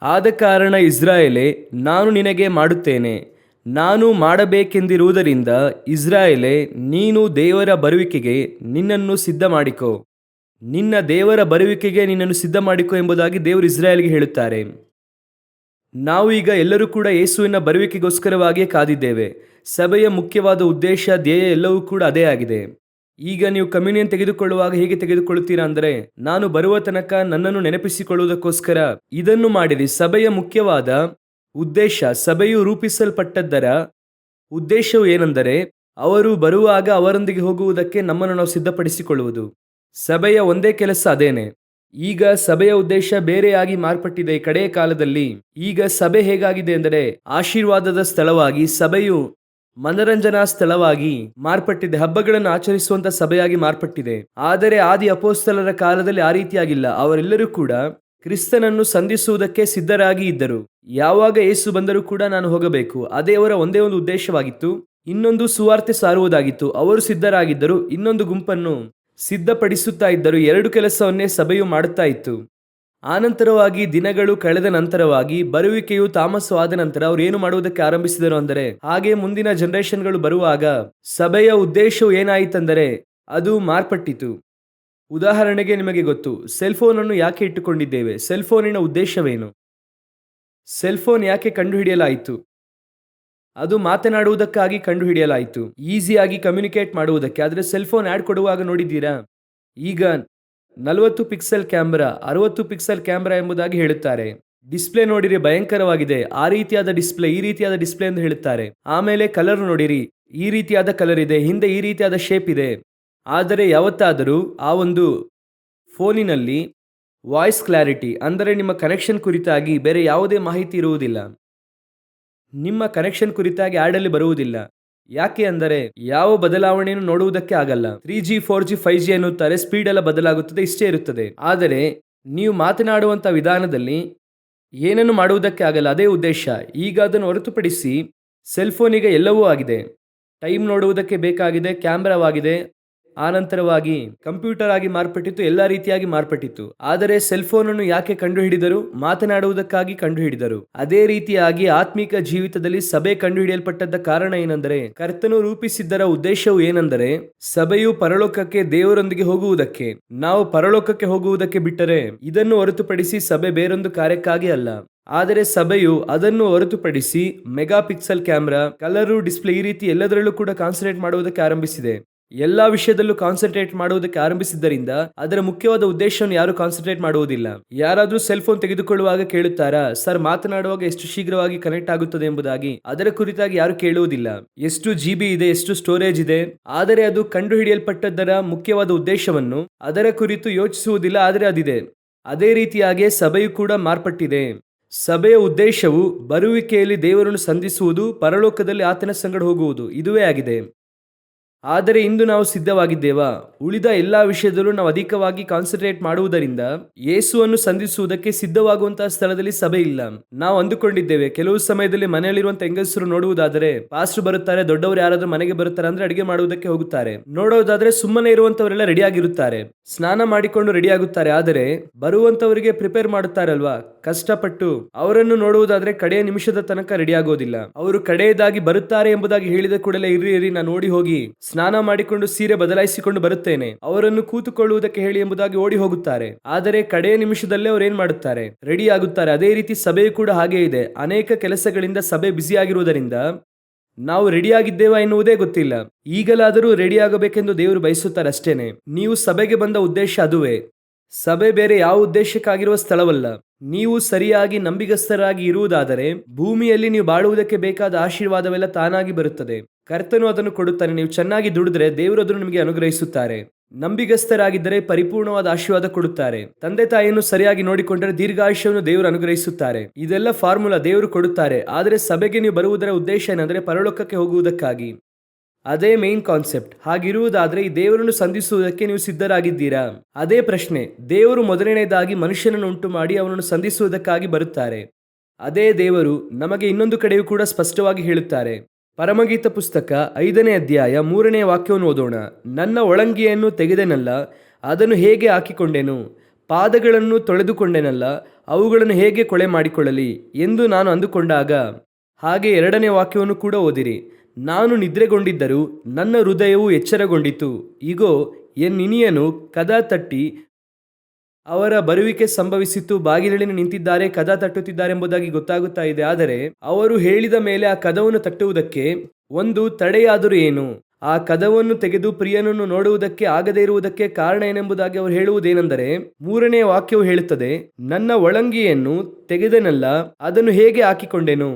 ಆದ ಕಾರಣ ಇಸ್ರಾಯೇಲೇ, ನಾನು ನಿನಗೆ ಮಾಡುತ್ತೇನೆ, ನಾನು ಮಾಡಬೇಕೆಂದಿರುವುದರಿಂದ ಇಸ್ರಾಯೇಲೇ, ನೀನು ದೇವರ ಬರುವಿಕೆಗೆ ನಿನ್ನನ್ನು ಸಿದ್ಧ ಮಾಡಿಕೋ. ನಿನ್ನ ದೇವರ ಬರುವಿಕೆಗೆ ನಿನ್ನನ್ನು ಸಿದ್ಧ ಮಾಡಿಕೋ ಎಂಬುದಾಗಿ ದೇವರು ಇಸ್ರಾಯೇಲ್ಗೆ ಹೇಳುತ್ತಾರೆ. ನಾವು ಈಗ ಎಲ್ಲರೂ ಕೂಡ ಯೇಸುವಿನ ಬರುವಿಕೆಗೋಸ್ಕರವಾಗಿಯೇ ಕಾದಿದ್ದೇವೆ. ಸಭೆಯ ಮುಖ್ಯವಾದ ಉದ್ದೇಶ, ಧ್ಯೇಯ ಎಲ್ಲವೂ ಕೂಡ ಅದೇ ಆಗಿದೆ. ಈಗ ನೀವು ಕಮ್ಯುನಿಯನ್ ತೆಗೆದುಕೊಳ್ಳುವಾಗ ಹೇಗೆ ತೆಗೆದುಕೊಳ್ಳುತ್ತೀರಾ ಅಂದರೆ, ನಾನು ಬರುವ ತನಕ ನನ್ನನ್ನು ನೆನಪಿಸಿಕೊಳ್ಳುವುದಕ್ಕೋಸ್ಕರ ಇದನ್ನು ಮಾಡಿರಿ. ಸಭೆಯ ಮುಖ್ಯವಾದ ಉದ್ದೇಶ, ಸಭೆಯು ರೂಪಿಸಲ್ಪಟ್ಟದ್ದರ ಉದ್ದೇಶವು ಏನೆಂದರೆ, ಅವರು ಬರುವಾಗ ಅವರೊಂದಿಗೆ ಹೋಗುವುದಕ್ಕೆ ನಮ್ಮನ್ನು ನಾವು ಸಿದ್ಧಪಡಿಸಿಕೊಳ್ಳುವುದು. ಸಭೆಯ ಒಂದೇ ಕೆಲಸ ಅದೇನೆ. ಈಗ ಸಭೆಯ ಉದ್ದೇಶ ಬೇರೆಯಾಗಿ ಮಾರ್ಪಟ್ಟಿದೆ ಈ ಕಡೆಯ ಕಾಲದಲ್ಲಿ. ಈಗ ಸಭೆ ಹೇಗಾಗಿದೆ ಎಂದರೆ, ಆಶೀರ್ವಾದದ ಸ್ಥಳವಾಗಿ, ಸಭೆಯು ಮನರಂಜನಾ ಸ್ಥಳವಾಗಿ ಮಾರ್ಪಟ್ಟಿದೆ. ಹಬ್ಬಗಳನ್ನು ಆಚರಿಸುವಂತ ಸಭೆಯಾಗಿ ಮಾರ್ಪಟ್ಟಿದೆ. ಆದರೆ ಆದಿ ಅಪೋಸ್ತಲರ ಕಾಲದಲ್ಲಿ ಆ ರೀತಿಯಾಗಿಲ್ಲ. ಅವರೆಲ್ಲರೂ ಕೂಡ ಕ್ರಿಸ್ತನನ್ನು ಸಂಧಿಸುವುದಕ್ಕೆ ಸಿದ್ಧರಾಗಿ ಇದ್ದರು. ಯಾವಾಗ ಯೇಸು ಬಂದರೂ ಕೂಡ ನಾನು ಹೋಗಬೇಕು, ಅದೇ ಅವರ ಒಂದೇ ಒಂದು ಉದ್ದೇಶವಾಗಿತ್ತು. ಇನ್ನೊಂದು ಸುವಾರ್ತೆ ಸಾರುವುದಾಗಿತ್ತು. ಅವರು ಸಿದ್ಧರಾಗಿದ್ದರು, ಇನ್ನೊಂದು ಗುಂಪನ್ನು ಸಿದ್ಧಪಡಿಸುತ್ತಾ ಇದ್ದರು. ಎರಡು ಕೆಲಸವನ್ನೇ ಸಭೆಯು ಮಾಡುತ್ತಾ ಇತ್ತು. ಆನಂತರವಾಗಿ ದಿನಗಳು ಕಳೆದ ನಂತರವಾಗಿ, ಬರುವಿಕೆಯು ತಾಮಸವಾದ ನಂತರ ಅವರು ಏನು ಮಾಡುವುದಕ್ಕೆ ಆರಂಭಿಸಿದರು ಅಂದರೆ, ಹಾಗೆ ಮುಂದಿನ ಜನರೇಷನ್ಗಳು ಬರುವಾಗ ಸಭೆಯ ಉದ್ದೇಶವು ಏನಾಯಿತಂದರೆ ಅದು ಮಾರ್ಪಟ್ಟಿತು. ಉದಾಹರಣೆಗೆ ನಿಮಗೆ ಗೊತ್ತು, ಸೆಲ್ಫೋನ್ ಅನ್ನು ಯಾಕೆ ಇಟ್ಟುಕೊಂಡಿದ್ದೇವೆ? ಸೆಲ್ಫೋನಿನ ಉದ್ದೇಶವೇನು? ಸೆಲ್ಫೋನ್ ಯಾಕೆ ಕಂಡುಹಿಡಿಯಲಾಯಿತು? ಅದು ಮಾತನಾಡುವುದಕ್ಕಾಗಿ ಕಂಡುಹಿಡಿಯಲಾಯಿತು, ಈಸಿಯಾಗಿ ಕಮ್ಯುನಿಕೇಟ್ ಮಾಡುವುದಕ್ಕೆ. ಆದರೆ ಸೆಲ್ಫೋನ್ ಆ್ಯಡ್ ಕೊಡುವಾಗ ನೋಡಿದ್ದೀರಾ? ಈಗ 40 ಪಿಕ್ಸೆಲ್ ಕ್ಯಾಮ್ರಾ, 60 ಪಿಕ್ಸೆಲ್ ಕ್ಯಾಮ್ರಾ ಎಂಬುದಾಗಿ ಹೇಳುತ್ತಾರೆ. ಡಿಸ್ಪ್ಲೇ ನೋಡಿರಿ, ಭಯಂಕರವಾಗಿದೆ. ಆ ರೀತಿಯಾದ ಡಿಸ್ಪ್ಲೇ, ಈ ರೀತಿಯಾದ ಡಿಸ್ಪ್ಲೇ ಎಂದು ಹೇಳುತ್ತಾರೆ. ಆಮೇಲೆ ಕಲರ್ ನೋಡಿರಿ, ಈ ರೀತಿಯಾದ ಕಲರ್ ಇದೆ, ಹಿಂದೆ ಈ ರೀತಿಯಾದ ಶೇಪ್ ಇದೆ. ಆದರೆ ಯಾವತ್ತಾದರೂ ಆ ಒಂದು ಫೋನಿನಲ್ಲಿ ವಾಯ್ಸ್ ಕ್ಲಾರಿಟಿ ಅಂದರೆ ನಿಮ್ಮ ಕನೆಕ್ಷನ್ ಕುರಿತಾಗಿ ಬೇರೆ ಯಾವುದೇ ಮಾಹಿತಿ ಇರುವುದಿಲ್ಲ. ನಿಮ್ಮ ಕನೆಕ್ಷನ್ ಕುರಿತಾಗಿ ಆ್ಯಡಲ್ಲಿ ಬರುವುದಿಲ್ಲ. ಯಾಕೆ ಅಂದರೆ ಯಾವ ಬದಲಾವಣೆಯನ್ನು ನೋಡುವುದಕ್ಕೆ ಆಗಲ್ಲ. 3G 4G 5G ಎನ್ನುತ್ತಾರೆ, ಸ್ಪೀಡ್ ಎಲ್ಲ ಬದಲಾಗುತ್ತದೆ, ಇಷ್ಟೇ ಇರುತ್ತದೆ. ಆದರೆ ನೀವು ಮಾತನಾಡುವಂಥ ವಿಧಾನದಲ್ಲಿ ಏನನ್ನು ಮಾಡುವುದಕ್ಕೆ ಆಗಲ್ಲ. ಅದೇ ಉದ್ದೇಶ. ಈಗ ಅದನ್ನು ಹೊರತುಪಡಿಸಿ ಸೆಲ್ಫೋನಿಗೆ ಎಲ್ಲವೂ ಆಗಿದೆ. ಟೈಮ್ ನೋಡುವುದಕ್ಕೆ ಬೇಕಾಗಿದೆ, ಕ್ಯಾಮ್ರಾವಾಗಿದೆ, ಆನಂತರವಾಗಿ ಕಂಪ್ಯೂಟರ್ ಆಗಿ ಮಾರ್ಪಟ್ಟಿತ್ತು, ಎಲ್ಲ ರೀತಿಯಾಗಿ ಮಾರ್ಪಟ್ಟಿತ್ತು. ಆದರೆ ಸೆಲ್ಫೋನನ್ನು ಯಾಕೆ ಕಂಡುಹಿಡಿದರು? ಮಾತನಾಡುವುದಕ್ಕಾಗಿ ಕಂಡುಹಿಡಿದರು. ಅದೇ ರೀತಿಯಾಗಿ ಆತ್ಮಿಕ ಜೀವಿತದಲ್ಲಿ ಸಭೆ ಕಂಡುಹಿಡಿಯಲ್ಪಟ್ಟದ್ದ ಕಾರಣ ಏನೆಂದರೆ, ಕರ್ತನು ರೂಪಿಸಿದ್ದರ ಉದ್ದೇಶವು ಏನೆಂದರೆ, ಸಭೆಯು ಪರಲೋಕಕ್ಕೆ ದೇವರೊಂದಿಗೆ ಹೋಗುವುದಕ್ಕೆ. ನಾವು ಪರಲೋಕಕ್ಕೆ ಹೋಗುವುದಕ್ಕೆ ಬಿಟ್ಟರೆ ಇದನ್ನು ಹೊರತುಪಡಿಸಿ ಸಭೆ ಬೇರೊಂದು ಕಾರ್ಯಕ್ಕಾಗಿ ಅಲ್ಲ. ಆದರೆ ಸಭೆಯು ಅದನ್ನು ಹೊರತುಪಡಿಸಿ mega pixel camera, colour, display, ಈ ರೀತಿ ಎಲ್ಲದರಲ್ಲೂ ಕೂಡ ಕಾನ್ಸಂಟ್ರೇಟ್ ಮಾಡುವುದಕ್ಕೆ ಆರಂಭಿಸಿದೆ. ಎಲ್ಲಾ ವಿಷಯದಲ್ಲೂ ಕಾನ್ಸಂಟ್ರೇಟ್ ಮಾಡುವುದಕ್ಕೆ ಆರಂಭಿಸಿದ್ದರಿಂದ ಅದರ ಮುಖ್ಯವಾದ ಉದ್ದೇಶವನ್ನು ಯಾರು ಕಾನ್ಸಂಟ್ರೇಟ್ ಮಾಡುವುದಿಲ್ಲ. ಯಾರಾದರೂ ಸೆಲ್ ಫೋನ್ ತೆಗೆದುಕೊಳ್ಳುವಾಗ ಕೇಳುತ್ತಾರಾ, ಸರ್ ಮಾತನಾಡುವಾಗ ಎಷ್ಟು ಶೀಘ್ರವಾಗಿ ಕನೆಕ್ಟ್ ಆಗುತ್ತದೆ ಎಂಬುದಾಗಿ? ಅದರ ಕುರಿತಾಗಿ ಯಾರು ಕೇಳುವುದಿಲ್ಲ. ಎಷ್ಟು GB ಇದೆ, ಎಷ್ಟು ಸ್ಟೋರೇಜ್ ಇದೆ, ಆದರೆ ಅದು ಕಂಡುಹಿಡಿಯಲ್ಪಟ್ಟದ್ದರ ಮುಖ್ಯವಾದ ಉದ್ದೇಶವನ್ನು ಅದರ ಕುರಿತು ಯೋಚಿಸುವುದಿಲ್ಲ. ಆದರೆ ಅದಿದೆ. ಅದೇ ರೀತಿಯಾಗಿ ಸಭೆಯು ಕೂಡ ಮಾರ್ಪಟ್ಟಿದೆ. ಸಭೆಯ ಉದ್ದೇಶವು ಬರುವಿಕೆಯಲ್ಲಿ ದೇವರನ್ನು ಸಂಧಿಸುವುದು, ಪರಲೋಕದಲ್ಲಿ ಆತನ ಸಂಗಡ ಹೋಗುವುದು, ಇದುವೇ ಆಗಿದೆ. ಆದರೆ ಇಂದು ನಾವು ಸಿದ್ಧವಾಗಿದ್ದೇವಾ? ಉಳಿದ ಎಲ್ಲಾ ವಿಷಯದಲ್ಲೂ ನಾವು ಅಧಿಕವಾಗಿ ಕಾನ್ಸಂಟ್ರೇಟ್ ಮಾಡುವುದರಿಂದ ಯೇಸುವನ್ನು ಸಂಧಿಸುವುದಕ್ಕೆ ಸಿದ್ಧವಾಗುವಂತಹ ಸ್ಥಳದಲ್ಲಿ ಸಭೆ ಇಲ್ಲ. ನಾವು ಅಂದುಕೊಂಡಿದ್ದೇವೆ, ಕೆಲವು ಸಮಯದಲ್ಲಿ ಮನೆಯಲ್ಲಿರುವಂತಹ ಹೆಂಗಸರು ನೋಡುವುದಾದರೆ ಪಾಸ್ಟರ್ ಬರುತ್ತಾರೆ, ದೊಡ್ಡವರು ಯಾರಾದ್ರೂ ಮನೆಗೆ ಬರುತ್ತಾರೆ ಅಂದ್ರೆ ಅಡಿಗೆ ಮಾಡುವುದಕ್ಕೆ ಹೋಗುತ್ತಾರೆ. ನೋಡೋದಾದ್ರೆ ಸುಮ್ಮನೆ ಇರುವಂತವರೆಲ್ಲ ರೆಡಿ ಆಗಿರುತ್ತಾರೆ, ಸ್ನಾನ ಮಾಡಿಕೊಂಡು ರೆಡಿ ಆಗುತ್ತಾರೆ. ಆದರೆ ಬರುವಂತವರಿಗೆ ಪ್ರಿಪೇರ್ ಮಾಡುತ್ತಾರಲ್ವಾ, ಕಷ್ಟಪಟ್ಟು ಅವರನ್ನು ನೋಡುವುದಾದ್ರೆ ಕಡೆಯ ನಿಮಿಷದ ತನಕ ರೆಡಿ ಆಗೋದಿಲ್ಲ. ಅವರು ಕಡೆಯದಾಗಿ ಬರುತ್ತಾರೆ ಎಂಬುದಾಗಿ ಹೇಳಿದ ಕೂಡಲೇ ಇರ್ರಿ ನಾನು ಓಡಿ ಹೋಗಿ ಸ್ನಾನ ಮಾಡಿಕೊಂಡು ಸೀರೆ ಬದಲಾಯಿಸಿಕೊಂಡು ಬರುತ್ತೇನೆ, ಅವರನ್ನು ಕೂತುಕೊಳ್ಳುವುದಕ್ಕೆ ಹೇಳಿ ಎಂಬುದಾಗಿ ಓಡಿ ಹೋಗುತ್ತಾರೆ. ಆದರೆ ಕಡೆಯ ನಿಮಿಷದಲ್ಲೇ ಅವರು ಏನ್ ಮಾಡುತ್ತಾರೆ? ರೆಡಿ ಆಗುತ್ತಾರೆ. ಅದೇ ರೀತಿ ಸಭೆಯು ಕೂಡ ಹಾಗೆ ಇದೆ. ಅನೇಕ ಕೆಲಸಗಳಿಂದ ಸಭೆ ಬ್ಯುಸಿ ಆಗಿರುವುದರಿಂದ ನಾವು ರೆಡಿಯಾಗಿದ್ದೇವಾ ಎನ್ನುವುದೇ ಗೊತ್ತಿಲ್ಲ. ಈಗಲಾದರೂ ರೆಡಿ ಆಗಬೇಕೆಂದು ದೇವರು ಬಯಸುತ್ತಾರೆ ಅಷ್ಟೇನೆ. ನೀವು ಸಭೆಗೆ ಬಂದ ಉದ್ದೇಶ ಅದುವೇ. ಸಭೆ ಬೇರೆ ಯಾವ ಉದ್ದೇಶಕ್ಕಾಗಿರುವ ಸ್ಥಳವಲ್ಲ. ನೀವು ಸರಿಯಾಗಿ ನಂಬಿಗಸ್ತರಾಗಿ ಇರುವುದಾದರೆ ಭೂಮಿಯಲ್ಲಿ ನೀವು ಬಾಳುವುದಕ್ಕೆ ಬೇಕಾದ ಆಶೀರ್ವಾದವೆಲ್ಲ ತಾನಾಗಿ ಬರುತ್ತದೆ. ಕರ್ತನು ಅದನ್ನು ಕೊಡುತ್ತಾನೆ. ನೀವು ಚೆನ್ನಾಗಿ ದುಡಿದ್ರೆ ದೇವರು ಅದನ್ನು ನಿಮಗೆ ಅನುಗ್ರಹಿಸುತ್ತಾರೆ. ನಂಬಿಗಸ್ತರಾಗಿದ್ದರೆ ಪರಿಪೂರ್ಣವಾದ ಆಶೀರ್ವಾದ ಕೊಡುತ್ತಾರೆ. ತಂದೆ ತಾಯಿಯನ್ನು ಸರಿಯಾಗಿ ನೋಡಿಕೊಂಡರೆ ದೀರ್ಘಾಯುಷ್ಯವನ್ನು ದೇವರು ಅನುಗ್ರಹಿಸುತ್ತಾರೆ. ಇದೆಲ್ಲ ಫಾರ್ಮುಲಾ ದೇವರು ಕೊಡುತ್ತಾರೆ. ಆದರೆ ಸಭೆಗೆ ನೀವು ಬರುವುದರ ಉದ್ದೇಶ ಏನೆಂದರೆ ಪರಲೋಕಕ್ಕೆ ಹೋಗುವುದಕ್ಕಾಗಿ. ಅದೇ ಮೇನ್ ಕಾನ್ಸೆಪ್ಟ್. ಹಾಗಿರುವುದಾದ್ರೆ ಈ ದೇವರನ್ನು ಸಂಧಿಸುವುದಕ್ಕೆ ನೀವು ಸಿದ್ಧರಾಗಿದ್ದೀರಾ? ಅದೇ ಪ್ರಶ್ನೆ. ದೇವರು ಮೊದಲನೇದಾಗಿ ಮನುಷ್ಯನನ್ನು ಉಂಟು ಮಾಡಿ ಅವನನ್ನು ಸಂಧಿಸುವುದಕ್ಕಾಗಿ ಬರುತ್ತಾರೆ. ಅದೇ ದೇವರು ನಮಗೆ ಇನ್ನೊಂದು ಕಡೆಯೂ ಕೂಡ ಸ್ಪಷ್ಟವಾಗಿ ಹೇಳುತ್ತಾರೆ. ಪರಮಗೀತ ಪುಸ್ತಕ 5ನೇ ಅಧ್ಯಾಯ 3ನೇ ವಾಕ್ಯವನ್ನು ಓದೋಣ. ನನ್ನ ಒಳಂಗಿಯನ್ನು ತೆಗೆದೆನಲ್ಲ, ಅದನ್ನು ಹೇಗೆ ಹಾಕಿಕೊಂಡೆನು? ಪಾದಗಳನ್ನು ತೊಳೆದುಕೊಂಡೆನಲ್ಲ, ಅವುಗಳನ್ನು ಹೇಗೆ ಕೊಳೆ ಮಾಡಿಕೊಳ್ಳಲಿ ಎಂದು ನಾನು ಅಂದುಕೊಂಡಾಗ. ಹಾಗೆ 2ನೇ ವಾಕ್ಯವನ್ನು ಕೂಡ ಓದಿರಿ. ನಾನು ನಿದ್ರೆಗೊಂಡಿದ್ದರೂ ನನ್ನ ಹೃದಯವು ಎಚ್ಚರಗೊಂಡಿತು. ಇಗೋ, ಎನ್ನಿನಿಯನು ಕದ ತಟ್ಟಿ ಅವರ ಬರುವಿಕೆ ಸಂಭವಿಸಿತು. ಬಾಗಿಲಲ್ಲಿ ನಿಂತಿದ್ದಾರೆ, ಕದ ತಟ್ಟುತ್ತಿದ್ದಾರೆ ಎಂಬುದಾಗಿ ಗೊತ್ತಾಗುತ್ತಾ ಇದೆ. ಆದರೆ ಅವರು ಹೇಳಿದ ಮೇಲೆ ಆ ಕದವನ್ನು ತಟ್ಟುವುದಕ್ಕೆ ಒಂದು ತಡೆಯಾದರೂ ಏನು? ಆ ಕದವನ್ನು ತೆಗೆದು ಪ್ರಿಯನನ್ನು ನೋಡುವುದಕ್ಕೆ ಆಗದೇ ಇರುವುದಕ್ಕೆ ಕಾರಣ ಏನೆಂಬುದಾಗಿ ಅವರು ಹೇಳುವುದೇನೆಂದರೆ, 3ನೇ ವಾಕ್ಯವು ಹೇಳುತ್ತದೆ, ನನ್ನ ಒಳಂಗಿಯನ್ನು ತೆಗೆದನಲ್ಲ, ಅದನ್ನು ಹೇಗೆ ಹಾಕಿಕೊಂಡೆನು?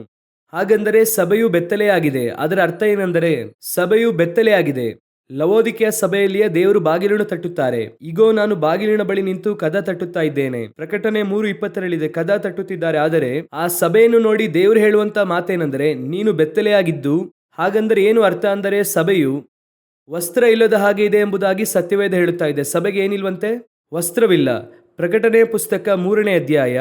ಹಾಗಂದರೆ ಸಭೆಯು ಬೆತ್ತಲೆಯಾಗಿದೆ. ಅದರ ಅರ್ಥ ಏನೆಂದರೆ, ಸಭೆಯು ಬೆತ್ತಲೆಯಾಗಿದೆ. ಲವೋದಿಕೆಯ ಸಭೆಯಲ್ಲಿಯೇ ದೇವರು ಬಾಗಿಲನ್ನು ತಟ್ಟುತ್ತಾರೆ. ಇಗೋ, ನಾನು ಬಾಗಿಲಿನ ಬಳಿ ನಿಂತು ಕದ ತಟ್ಟುತ್ತಾ ಇದ್ದೇನೆ. ಪ್ರಕಟಣೆ 3:20 ಕದ ತಟ್ಟುತ್ತಿದ್ದಾರೆ. ಆದರೆ ಆ ಸಭೆಯನ್ನು ನೋಡಿ ದೇವರು ಹೇಳುವಂತ ಮಾತೇನೆಂದರೆ, ನೀನು ಬೆತ್ತಲೆಯಾಗಿದ್ದು. ಹಾಗಂದರೆ ಏನು ಅರ್ಥ ಅಂದರೆ, ಸಭೆಯು ವಸ್ತ್ರ ಇಲ್ಲದ ಹಾಗೆ ಇದೆ ಎಂಬುದಾಗಿ ಸತ್ಯವೇದ ಹೇಳುತ್ತಾ ಇದೆ. ಸಭೆಗೆ ಏನಿಲ್ವಂತೆ? ವಸ್ತ್ರವಿಲ್ಲ. ಪ್ರಕಟಣೆಯ ಪುಸ್ತಕ 3ನೇ ಅಧ್ಯಾಯ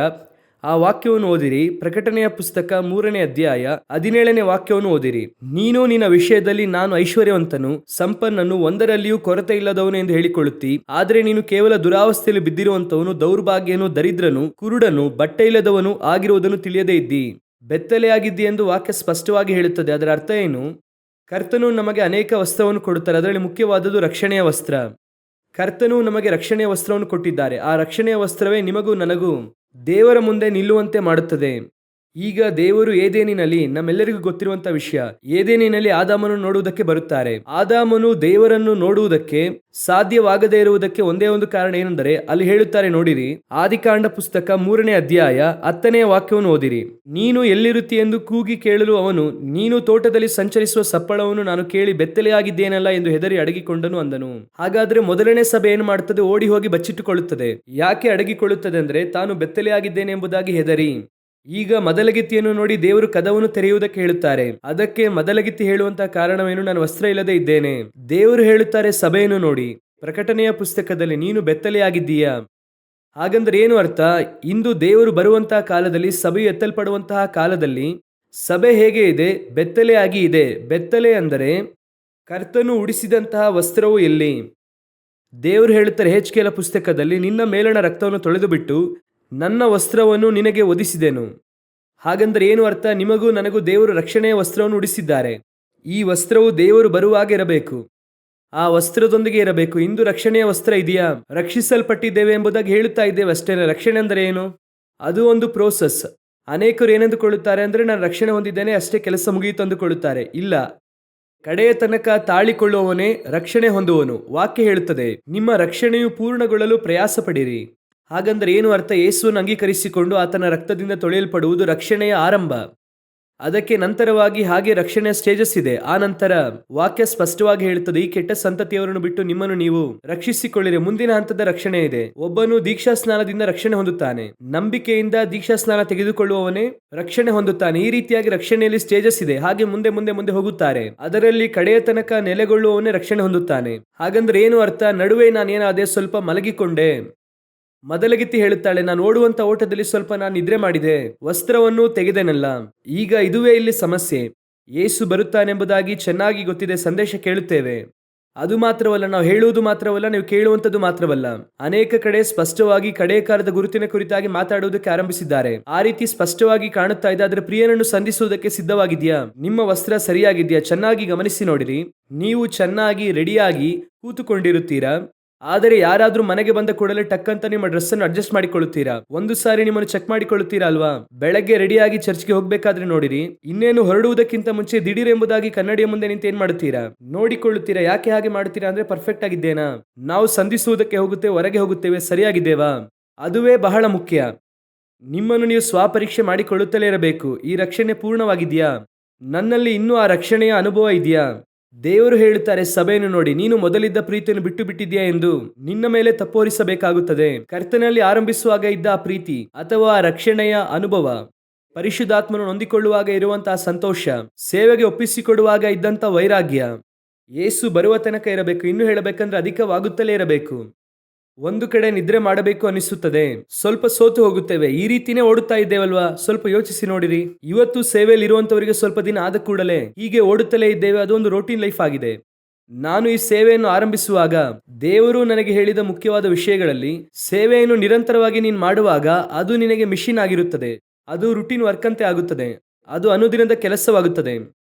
ಆ ವಾಕ್ಯವನ್ನು ಓದಿರಿ. ಪ್ರಕಟಣೆಯ ಪುಸ್ತಕ 3ನೇ ಅಧ್ಯಾಯ 17ನೇ ವಾಕ್ಯವನ್ನು ಓದಿರಿ. ನೀನು ನಿನ್ನ ವಿಷಯದಲ್ಲಿ ನಾನು ಐಶ್ವರ್ಯವಂತನು, ಸಂಪನ್ನನು, ಒಂದರಲ್ಲಿಯೂ ಕೊರತೆ ಇಲ್ಲದವನು ಎಂದು ಹೇಳಿಕೊಳ್ಳುತ್ತಿ. ಆದರೆ ನೀನು ಕೇವಲ ದುರಾವಸ್ಥೆಯಲ್ಲಿ ಬಿದ್ದಿರುವಂತವನು, ದೌರ್ಭಾಗ್ಯನು, ದರಿದ್ರನು, ಕುರುಡನು, ಬಟ್ಟೆ ಇಲ್ಲದವನು ಆಗಿರುವುದನ್ನು ತಿಳಿಯದೇ ಇದ್ದಿ. ಬೆತ್ತಲೆಯಾಗಿದ್ದಿ ಎಂದು ವಾಕ್ಯ ಸ್ಪಷ್ಟವಾಗಿ ಹೇಳುತ್ತದೆ. ಅದರ ಅರ್ಥ ಏನು? ಕರ್ತನು ನಮಗೆ ಅನೇಕ ವಸ್ತ್ರವನ್ನು ಕೊಡುತ್ತಾರೆ. ಅದರಲ್ಲಿ ಮುಖ್ಯವಾದದ್ದು ರಕ್ಷಣೆಯ ವಸ್ತ್ರ. ಕರ್ತನು ನಮಗೆ ರಕ್ಷಣೆಯ ವಸ್ತ್ರವನ್ನು ಕೊಟ್ಟಿದ್ದಾರೆ. ಆ ರಕ್ಷಣೆಯ ವಸ್ತ್ರವೇ ನಿಮಗೂ ನನಗೂ ದೇವರ ಮುಂದೆ ನಿಲ್ಲುವಂತೆ ಮಾಡುತ್ತದೆ. ಈಗ ದೇವರು ಏದೇನಿನಲ್ಲಿ, ನಮ್ಮೆಲ್ಲರಿಗೂ ಗೊತ್ತಿರುವಂತ ವಿಷಯ, ಏದೇನಿನಲ್ಲಿ ಆದಾಮನು ನೋಡುವುದಕ್ಕೆ ಬರುತ್ತಾರೆ. ಆದಾಮನು ದೇವರನ್ನು ನೋಡುವುದಕ್ಕೆ ಸಾಧ್ಯವಾಗದೇ ಇರುವುದಕ್ಕೆ ಒಂದೇ ಒಂದು ಕಾರಣ ಏನೆಂದರೆ, ಅಲ್ಲಿ ಹೇಳುತ್ತಾರೆ ನೋಡಿರಿ, ಆದಿಕಾಂಡ ಪುಸ್ತಕ 3ನೇ ಅಧ್ಯಾಯ 10ನೇ ವಾಕ್ಯವನ್ನು ಓದಿರಿ. ನೀನು ಎಲ್ಲಿರುತ್ತಿ ಎಂದು ಕೂಗಿ ಕೇಳಲು ಅವನು, ನೀನು ತೋಟದಲ್ಲಿ ಸಂಚರಿಸುವ ಸಪ್ಪಳವನ್ನು ನಾನು ಕೇಳಿ ಬೆತ್ತಲೆಯಾಗಿದ್ದೇನಲ್ಲ ಎಂದು ಹೆದರಿ ಅಡಗಿಕೊಂಡನು ಅಂದನು. ಹಾಗಾದ್ರೆ ಮೊದಲನೇ ಸಭೆ ಏನು ಮಾಡುತ್ತದೆ? ಓಡಿ ಹೋಗಿ ಬಚ್ಚಿಟ್ಟುಕೊಳ್ಳುತ್ತದೆ. ಯಾಕೆ ಅಡಗಿಕೊಳ್ಳುತ್ತದೆ ಅಂದ್ರೆ, ತಾನು ಬೆತ್ತಲೆಯಾಗಿದ್ದೇನೆ ಎಂಬುದಾಗಿ ಹೆದರಿ. ಈಗ ಮದಲಗಿತ್ತಿಯನ್ನು ನೋಡಿ ದೇವರು ಕದವನ್ನು ತೆರೆಯುವುದಕ್ಕೆ ಹೇಳುತ್ತಾರೆ. ಅದಕ್ಕೆ ಮದಲಗಿತ್ತಿ ಹೇಳುವಂತಹ ಕಾರಣವೇನು? ನಾನು ವಸ್ತ್ರ ಇಲ್ಲದೆ ಇದ್ದೇನೆ. ದೇವರು ಹೇಳುತ್ತಾರೆ ಸಭೆಯನ್ನು ನೋಡಿ. ಪ್ರಕಟಣೆಯ ಪುಸ್ತಕದಲ್ಲಿ ನೀನು ಬೆತ್ತಲೆಯಾಗಿದ್ದೀಯಾ? ಹಾಗಂದ್ರೆ ಏನು ಅರ್ಥ? ಇಂದು ದೇವರು ಬರುವಂತಹ ಕಾಲದಲ್ಲಿ, ಸಭೆಯು ಎತ್ತಲ್ಪಡುವಂತಹ ಕಾಲದಲ್ಲಿ ಸಭೆ ಹೇಗೆ ಇದೆ? ಬೆತ್ತಲೆಯಾಗಿ ಇದೆ. ಬೆತ್ತಲೆ ಅಂದರೆ ಕರ್ತನು ಉಡಿಸಿದಂತಹ ವಸ್ತ್ರವು ಎಲ್ಲಿ? ದೇವರು ಹೇಳುತ್ತಾರೆ ಹೆಚ್ಕೇಲ ಪುಸ್ತಕದಲ್ಲಿ, ನಿನ್ನ ಮೇಲಣ ರಕ್ತವನ್ನು ತೊಳೆದು ಬಿಟ್ಟು ನನ್ನ ವಸ್ತ್ರವನ್ನು ನಿನಗೆ ಒದಿಸಿದೆನು. ಹಾಗಂದ್ರೆ ಏನು ಅರ್ಥ? ನಿಮಗೂ ನನಗೂ ದೇವರು ರಕ್ಷಣೆಯ ವಸ್ತ್ರವನ್ನು ಉಡಿಸಿದ್ದಾರೆ. ಈ ವಸ್ತ್ರವು ದೇವರು ಬರುವಾಗ ಇರಬೇಕು, ಆ ವಸ್ತ್ರದೊಂದಿಗೆ ಇರಬೇಕು. ಇಂದು ರಕ್ಷಣೆಯ ವಸ್ತ್ರ ಇದೆಯಾ? ರಕ್ಷಿಸಲ್ಪಟ್ಟಿದ್ದೇವೆ ಎಂಬುದಾಗಿ ಹೇಳುತ್ತಾ ಇದ್ದೇವೆ ಅಷ್ಟೇ. ರಕ್ಷಣೆ ಅಂದರೆ ಏನು? ಅದು ಒಂದು ಪ್ರೋಸೆಸ್. ಅನೇಕರು ಏನೆಂದುಕೊಳ್ಳುತ್ತಾರೆ ಅಂದರೆ, ನಾನು ರಕ್ಷಣೆ ಹೊಂದಿದ್ದೇನೆ ಅಷ್ಟೇ, ಕೆಲಸ ಮುಗಿಯಿತು ಅಂದುಕೊಳ್ಳುತ್ತಾರೆ. ಇಲ್ಲ, ಕಡೆಯ ತನಕ ತಾಳಿಕೊಳ್ಳುವವನೇ ರಕ್ಷಣೆ ಹೊಂದುವನು. ವಾಕ್ಯ ಹೇಳುತ್ತದೆ, ನಿಮ್ಮ ರಕ್ಷಣೆಯು ಪೂರ್ಣಗೊಳ್ಳಲು ಪ್ರಯಾಸ ಪಡಿರಿ. ಹಾಗಂದ್ರೆ ಏನು ಅರ್ಥ? ಯೇಸುವನ್ನು ಅಂಗೀಕರಿಸಿಕೊಂಡು ಆತನ ರಕ್ತದಿಂದ ತೊಳೆಯಲ್ಪಡುವುದು ರಕ್ಷಣೆಯ ಆರಂಭ. ಅದಕ್ಕೆ ನಂತರವಾಗಿ ಹಾಗೆ ರಕ್ಷಣೆಯ ಸ್ಟೇಜಸ್ ಇದೆ. ಆ ನಂತರ ವಾಕ್ಯ ಸ್ಪಷ್ಟವಾಗಿ ಹೇಳುತ್ತದೆ, ಈ ಕೆಟ್ಟ ಸಂತತಿಯವರನ್ನು ಬಿಟ್ಟು ನಿಮ್ಮನ್ನು ನೀವು ರಕ್ಷಿಸಿಕೊಳ್ಳಿರಿ. ಮುಂದಿನ ಹಂತದ ರಕ್ಷಣೆ ಇದೆ. ಒಬ್ಬನು ದೀಕ್ಷಾ ಸ್ನಾನದಿಂದ ರಕ್ಷಣೆ ಹೊಂದುತ್ತಾನೆ. ನಂಬಿಕೆಯಿಂದ ದೀಕ್ಷಾ ಸ್ನಾನ ತೆಗೆದುಕೊಳ್ಳುವವನೇ ರಕ್ಷಣೆ ಹೊಂದುತ್ತಾನೆ. ಈ ರೀತಿಯಾಗಿ ರಕ್ಷಣೆಯಲ್ಲಿ ಸ್ಟೇಜಸ್ ಇದೆ. ಹಾಗೆ ಮುಂದೆ ಮುಂದೆ ಮುಂದೆ ಹೋಗುತ್ತಾರೆ. ಅದರಲ್ಲಿ ಕಡೆಯ ತನಕ ನೆಲೆಗೊಳ್ಳುವವನೇ ರಕ್ಷಣೆ ಹೊಂದುತ್ತಾನೆ. ಹಾಗಂದ್ರೆ ಏನು ಅರ್ಥ? ನಡುವೆ ನಾನೇನಾದೆ, ಸ್ವಲ್ಪ ಮಲಗಿಕೊಂಡೆ. ಮದಲಗಿತ್ತಿ ಹೇಳುತ್ತಾಳೆ, ನಾನು ಓಡುವಂತ ಓಟದಲ್ಲಿ ಸ್ವಲ್ಪ ನಾನು ನಿದ್ರೆ ಮಾಡಿದೆ, ವಸ್ತ್ರವನ್ನು ತೆಗೆದೆನಲ್ಲ. ಈಗ ಇದುವೇ ಇಲ್ಲಿ ಸಮಸ್ಯೆ. ಯೇಸು ಬರುತ್ತಾನೆಂಬುದಾಗಿ ಚೆನ್ನಾಗಿ ಗೊತ್ತಿದೆ, ಸಂದೇಶ ಕೇಳುತ್ತೇವೆ. ಅದು ಮಾತ್ರವಲ್ಲ, ನಾವು ಹೇಳುವುದು ಮಾತ್ರವಲ್ಲ, ನೀವು ಕೇಳುವಂಥದ್ದು ಮಾತ್ರವಲ್ಲ. ಅನೇಕ ಕಡೆ ಸ್ಪಷ್ಟವಾಗಿ ಕಡೆಯ ಕಾಲದ ಗುರುತಿನ ಕುರಿತಾಗಿ ಮಾತಾಡುವುದಕ್ಕೆ ಆರಂಭಿಸಿದ್ದಾರೆ. ಆ ರೀತಿ ಸ್ಪಷ್ಟವಾಗಿ ಕಾಣುತ್ತಾ ಇದೆ. ಆದರೆ ಪ್ರಿಯನನ್ನು ಸಂಧಿಸುವುದಕ್ಕೆ ಸಿದ್ಧವಾಗಿದೆಯಾ? ನಿಮ್ಮ ವಸ್ತ್ರ ಸರಿಯಾಗಿದೆಯಾ? ಚೆನ್ನಾಗಿ ಗಮನಿಸಿ ನೋಡಿರಿ. ನೀವು ಚೆನ್ನಾಗಿ ರೆಡಿಯಾಗಿ ಕೂತುಕೊಂಡಿರುತ್ತೀರಾ? ಆದರೆ ಯಾರಾದ್ರೂ ಮನೆಗೆ ಬಂದ ಕೂಡಲೇ ಟಕ್ಕಂತ ನಿಮ್ಮ ಡ್ರೆಸ್ ಅನ್ನು ಅಡ್ಜಸ್ಟ್ ಮಾಡಿಕೊಳ್ಳುತ್ತೀರಾ? ಒಂದು ಸಾರಿ ನಿಮ್ಮನ್ನು ಚೆಕ್ ಮಾಡಿಕೊಳ್ಳುತ್ತೀರಾ ಅಲ್ವಾ? ಬೆಳಗ್ಗೆ ರೆಡಿಯಾಗಿ ಚರ್ಚ್ಗೆ ಹೋಗ್ಬೇಕಾದ್ರೆ ನೋಡಿರಿ, ಇನ್ನೇನು ಹೊರಡುವುದಕ್ಕಿಂತ ಮುಂಚೆ ದಿಢೀರ್ ಎಂಬುದಾಗಿ ಕನ್ನಡಿಯ ಮುಂದೆ ನಿಂತು ಏನ್ ಮಾಡುತ್ತೀರಾ? ನೋಡಿಕೊಳ್ಳುತ್ತೀರಾ. ಯಾಕೆ ಹಾಗೆ ಮಾಡುತ್ತೀರಾ ಅಂದ್ರೆ, ಪರ್ಫೆಕ್ಟ್ ಆಗಿದ್ದೇನಾ? ನಾವು ಸಂಧಿಸುವುದಕ್ಕೆ ಹೋಗುತ್ತೇವೆ, ಹೊರಗೆ ಹೋಗುತ್ತೇವೆ, ಸರಿಯಾಗಿದ್ದೇವಾ? ಅದುವೇ ಬಹಳ ಮುಖ್ಯ. ನಿಮ್ಮನ್ನು ನೀವು ಸ್ವಪರೀಕ್ಷೆ ಮಾಡಿಕೊಳ್ಳುತ್ತಲೇ ಇರಬೇಕು. ಈ ರಕ್ಷಣೆ ಪೂರ್ಣವಾಗಿದೆಯಾ? ನನ್ನಲ್ಲಿ ಇನ್ನೂ ಆ ರಕ್ಷಣೆಯ ಅನುಭವ ಇದೆಯಾ? ದೇವರು ಹೇಳುತ್ತಾರೆ ಸಭೆಯನ್ನು ನೋಡಿ, ನೀನು ಮೊದಲಿದ್ದ ಪ್ರೀತಿಯನ್ನು ಬಿಟ್ಟು ಬಿಟ್ಟಿದ್ಯಾ ಎಂದು ನಿನ್ನ ಮೇಲೆ ತಪ್ಪೋರಿಸಬೇಕಾಗುತ್ತದೆ. ಕರ್ತನಲ್ಲಿ ಆರಂಭಿಸುವಾಗ ಇದ್ದ ಆ ಪ್ರೀತಿ ಅಥವಾ ಆ ರಕ್ಷಣೆಯ ಅನುಭವ, ಪರಿಶುದ್ಧಾತ್ಮನು ಹೊಂದಿಕೊಳ್ಳುವಾಗ ಇರುವಂತಹ ಸಂತೋಷ, ಸೇವೆಗೆ ಒಪ್ಪಿಸಿಕೊಡುವಾಗ ಇದ್ದಂತ ವೈರಾಗ್ಯ, ಯೇಸು ಬರುವ ತನಕ ಇರಬೇಕು. ಇನ್ನು ಹೇಳಬೇಕಂದ್ರೆ ಅಧಿಕವಾಗುತ್ತಲೇ ಇರಬೇಕು. ಒಂದು ಕಡೆ ನಿದ್ರೆ ಮಾಡಬೇಕು ಅನಿಸುತ್ತದೆ, ಸ್ವಲ್ಪ ಸೋತು ಹೋಗುತ್ತೇವೆ. ಈ ರೀತಿನೇ ಓಡುತ್ತಾ ಇದ್ದೇವಲ್ವಾ? ಸ್ವಲ್ಪ ಯೋಚಿಸಿ ನೋಡಿರಿ. ಇವತ್ತು ಸೇವೆಯಲ್ಲಿ ಇರುವಂತವರಿಗೆ ಸ್ವಲ್ಪ ದಿನ ಆದ ಕೂಡಲೇ ಹೀಗೆ ಓಡುತ್ತಲೇ ಇದ್ದೇವೆ. ಅದೊಂದು ರೋಟೀನ್ ಲೈಫ್ ಆಗಿದೆ. ನಾನು ಈ ಸೇವೆಯನ್ನು ಆರಂಭಿಸುವಾಗ ದೇವರು ನನಗೆ ಹೇಳಿದ ಮುಖ್ಯವಾದ ವಿಷಯಗಳಲ್ಲಿ ಸೇವೆಯನ್ನು ನಿರಂತರವಾಗಿ ನೀನು ಮಾಡುವಾಗ ಅದು ನಿನಗೆ ಮಿಷನ್ ಆಗಿರುತ್ತದೆ. ಅದು ರುಟೀನ್ ವರ್ಕ್ ಅಂತೆ ಆಗುತ್ತದೆ. ಅದು ಅನುದಿನದ ಕೆಲಸವಾಗುತ್ತದೆ.